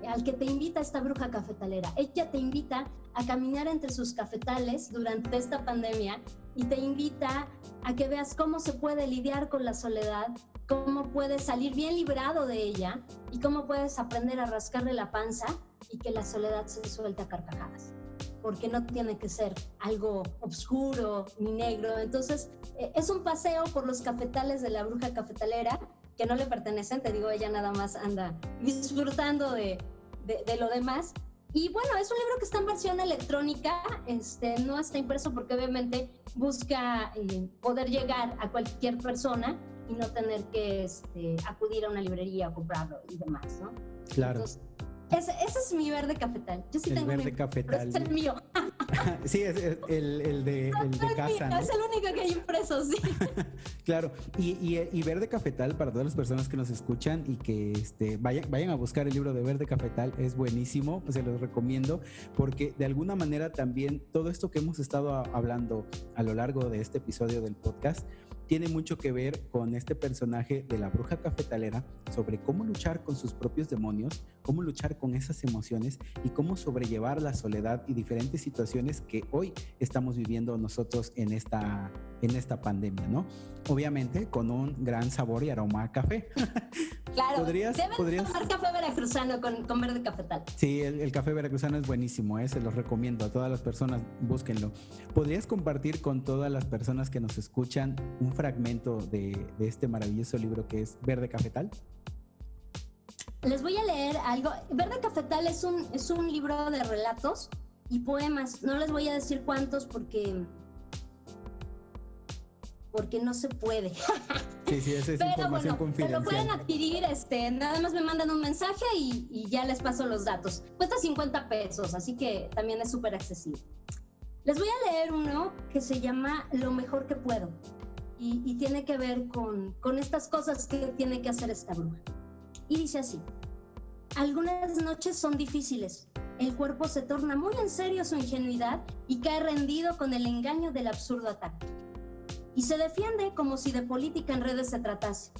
al que te invita esta Bruja Cafetalera. Ella te invita a caminar entre sus cafetales durante esta pandemia y te invita a que veas cómo se puede lidiar con la soledad, cómo puedes salir bien librado de ella y cómo puedes aprender a rascarle la panza y que la soledad se suelte a carcajadas, porque no tiene que ser algo oscuro ni negro. Entonces, es un paseo por los cafetales de la Bruja Cafetalera, que no le pertenecen, te digo, ella nada más anda disfrutando de lo demás. Y bueno, es un libro que está en versión electrónica, no está impreso porque obviamente busca poder llegar a cualquier persona y no tener que acudir a una librería a comprarlo y demás, ¿no? Claro. Entonces, ese es mi Verde Cafetal. Yo sí el tengo Verde Cafetal. Es el mío. Sí, es el de casa, ¿no? Es el único que hay impreso, sí. Claro, y Verde Cafetal, para todas las personas que nos escuchan y que vayan a buscar el libro de Verde Cafetal, es buenísimo, pues se los recomiendo, porque de alguna manera también todo esto que hemos estado hablando a lo largo de este episodio del podcast tiene mucho que ver con este personaje de la Bruja Cafetalera, sobre cómo luchar con sus propios demonios, cómo luchar con esas emociones y cómo sobrellevar la soledad y diferentes situaciones que hoy estamos viviendo nosotros en esta pandemia, ¿no? Obviamente con un gran sabor y aroma a café. Claro, deben tomar café veracruzano con Verde Cafetal. Sí, el café veracruzano es buenísimo, se los recomiendo a todas las personas, búsquenlo. ¿Podrías compartir con todas las personas que nos escuchan un fragmento de este maravilloso libro que es Verde Cafetal? Les voy a leer algo. Verde Cafetal es un libro de relatos y poemas. No les voy a decir cuántos porque no se puede. Sí, esa es pero información confidencial. Pero lo pueden adquirir, nada más me mandan un mensaje y ya les paso los datos. Cuesta 50 pesos, así que también es súper accesible. Les voy a leer uno que se llama Lo mejor que puedo y tiene que ver con estas cosas que tiene que hacer esta bruja. Y dice así: algunas noches son difíciles. El cuerpo se torna muy en serio su ingenuidad y cae rendido con el engaño del absurdo ataque. Y se defiende como si de política en redes se tratase.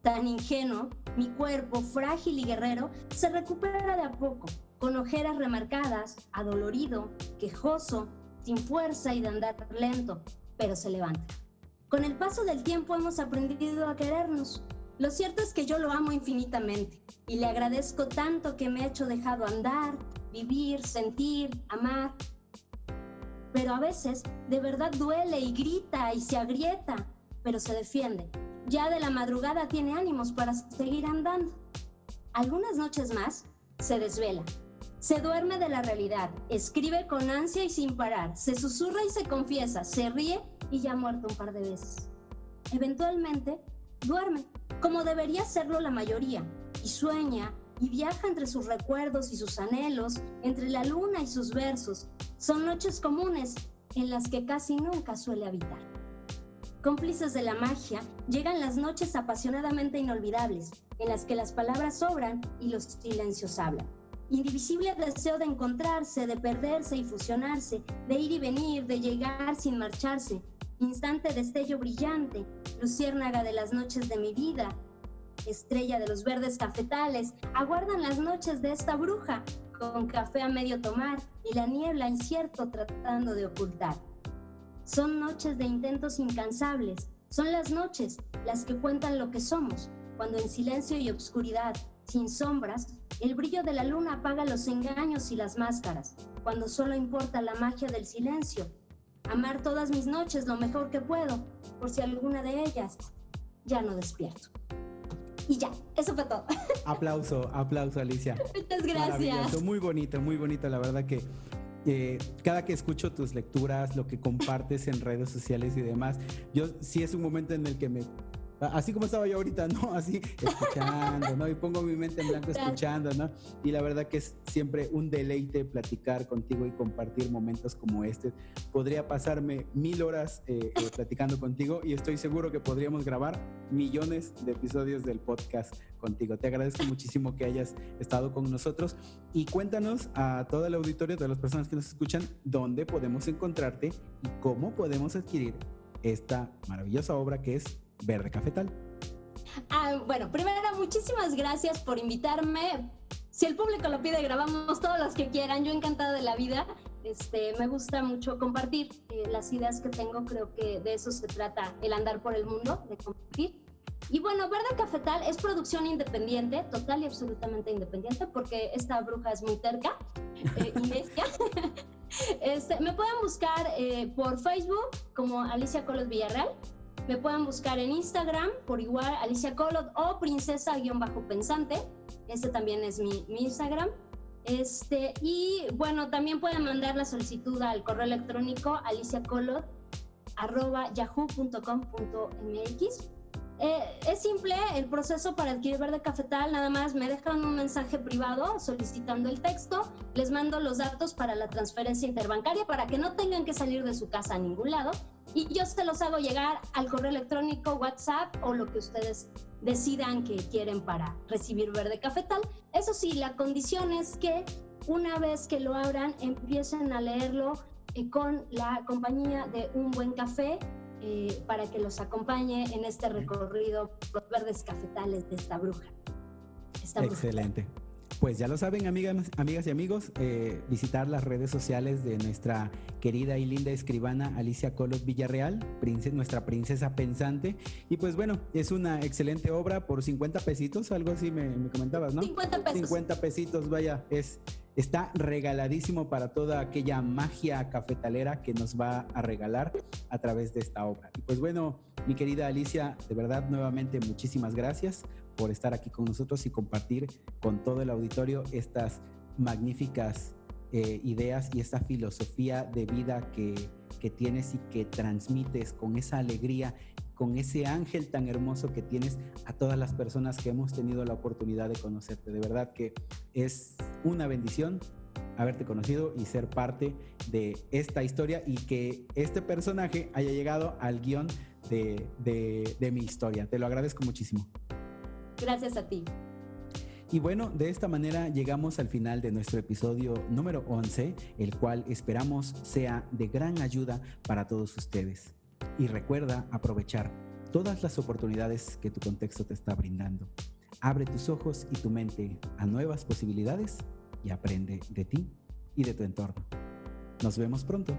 Tan ingenuo, mi cuerpo, frágil y guerrero, se recupera de a poco, con ojeras remarcadas, adolorido, quejoso, sin fuerza y de andar lento, pero se levanta. Con el paso del tiempo hemos aprendido a querernos. Lo cierto es que yo lo amo infinitamente y le agradezco tanto que me ha hecho dejado andar, vivir, sentir, amar. Pero a veces de verdad duele y grita y se agrieta, pero se defiende. Ya de la madrugada tiene ánimos para seguir andando. Algunas noches más se desvela, se duerme de la realidad, escribe con ansia y sin parar, se susurra y se confiesa, se ríe y ya ha muerto un par de veces. Eventualmente duerme, como debería serlo la mayoría, y sueña y viaja entre sus recuerdos y sus anhelos, entre la luna y sus versos. Son noches comunes en las que casi nunca suele habitar. Cómplices de la magia, llegan las noches apasionadamente inolvidables, en las que las palabras sobran y los silencios hablan. Indivisible deseo de encontrarse, de perderse y fusionarse, de ir y venir, de llegar sin marcharse. instante destello brillante, luciérnaga de las noches de mi vida, estrella de los verdes cafetales, aguardan las noches de esta bruja, con café a medio tomar y la niebla incierto tratando de ocultar. Son noches de intentos incansables, son las noches las que cuentan lo que somos, cuando en silencio y obscuridad, sin sombras, el brillo de la luna apaga los engaños y las máscaras, cuando solo importa la magia del silencio. Amar todas mis noches lo mejor que puedo, por si alguna de ellas ya no despierto. Y ya, eso fue todo. Aplauso, Alicia. Muchas gracias. Muy bonito, la verdad que cada que escucho tus lecturas, lo que compartes en redes sociales y demás, yo sí es un momento en el que así como estaba yo ahorita, ¿no? Así escuchando, ¿no? Y pongo mi mente en blanco escuchando, ¿no? Y la verdad que es siempre un deleite platicar contigo y compartir momentos como este. Podría pasarme 1000 horas platicando contigo y estoy seguro que podríamos grabar millones de episodios del podcast contigo. Te agradezco muchísimo que hayas estado con nosotros y cuéntanos a todo el auditorio, a todas las personas que nos escuchan, dónde podemos encontrarte y cómo podemos adquirir esta maravillosa obra que es Verde Cafetal. Bueno, primero, muchísimas gracias por invitarme. Si el público lo pide, grabamos todos los que quieran. Yo encantada de la vida. Me gusta mucho compartir las ideas que tengo. Creo que de eso se trata el andar por el mundo, de compartir. Y bueno, Verde Cafetal es producción independiente, total y absolutamente independiente, porque esta bruja es muy terca y necia. Me pueden buscar por Facebook como Alicia Colot Villarreal. Me pueden buscar en Instagram por igual Alicia Colot o princesa_pensante. Ese también es mi Instagram. Y bueno, también pueden mandar la solicitud al correo electrónico aliciacolot@yahoo.com.mx. Es simple el proceso para adquirir Verde Cafetal, nada más me dejan un mensaje privado solicitando el texto, les mando los datos para la transferencia interbancaria para que no tengan que salir de su casa a ningún lado y yo se los hago llegar al correo electrónico, WhatsApp o lo que ustedes decidan que quieren para recibir Verde Cafetal. Eso sí, la condición es que una vez que lo abran empiecen a leerlo con la compañía de un buen café, para que los acompañe en este recorrido por los verdes cafetales de esta bruja. Excelente. Pues ya lo saben, amigas y amigos, visitar las redes sociales de nuestra querida y linda escribana Alicia Colot Villarreal, nuestra princesa pensante. Y pues bueno, es una excelente obra por 50 pesitos, algo así me comentabas, ¿no? 50 pesos. 50 pesitos, vaya, está regaladísimo para toda aquella magia cafetalera que nos va a regalar a través de esta obra. Y pues bueno, mi querida Alicia, de verdad, nuevamente muchísimas gracias por estar aquí con nosotros y compartir con todo el auditorio estas magníficas ideas y esta filosofía de vida que tienes y que transmites con esa alegría, con ese ángel tan hermoso que tienes a todas las personas que hemos tenido la oportunidad de conocerte. De verdad que es una bendición haberte conocido y ser parte de esta historia y que este personaje haya llegado al guión de mi historia. Te lo agradezco muchísimo. Gracias a ti. Y bueno, de esta manera llegamos al final de nuestro episodio número 11, el cual esperamos sea de gran ayuda para todos ustedes. Y recuerda aprovechar todas las oportunidades que tu contexto te está brindando. Abre tus ojos y tu mente a nuevas posibilidades y aprende de ti y de tu entorno. Nos vemos pronto.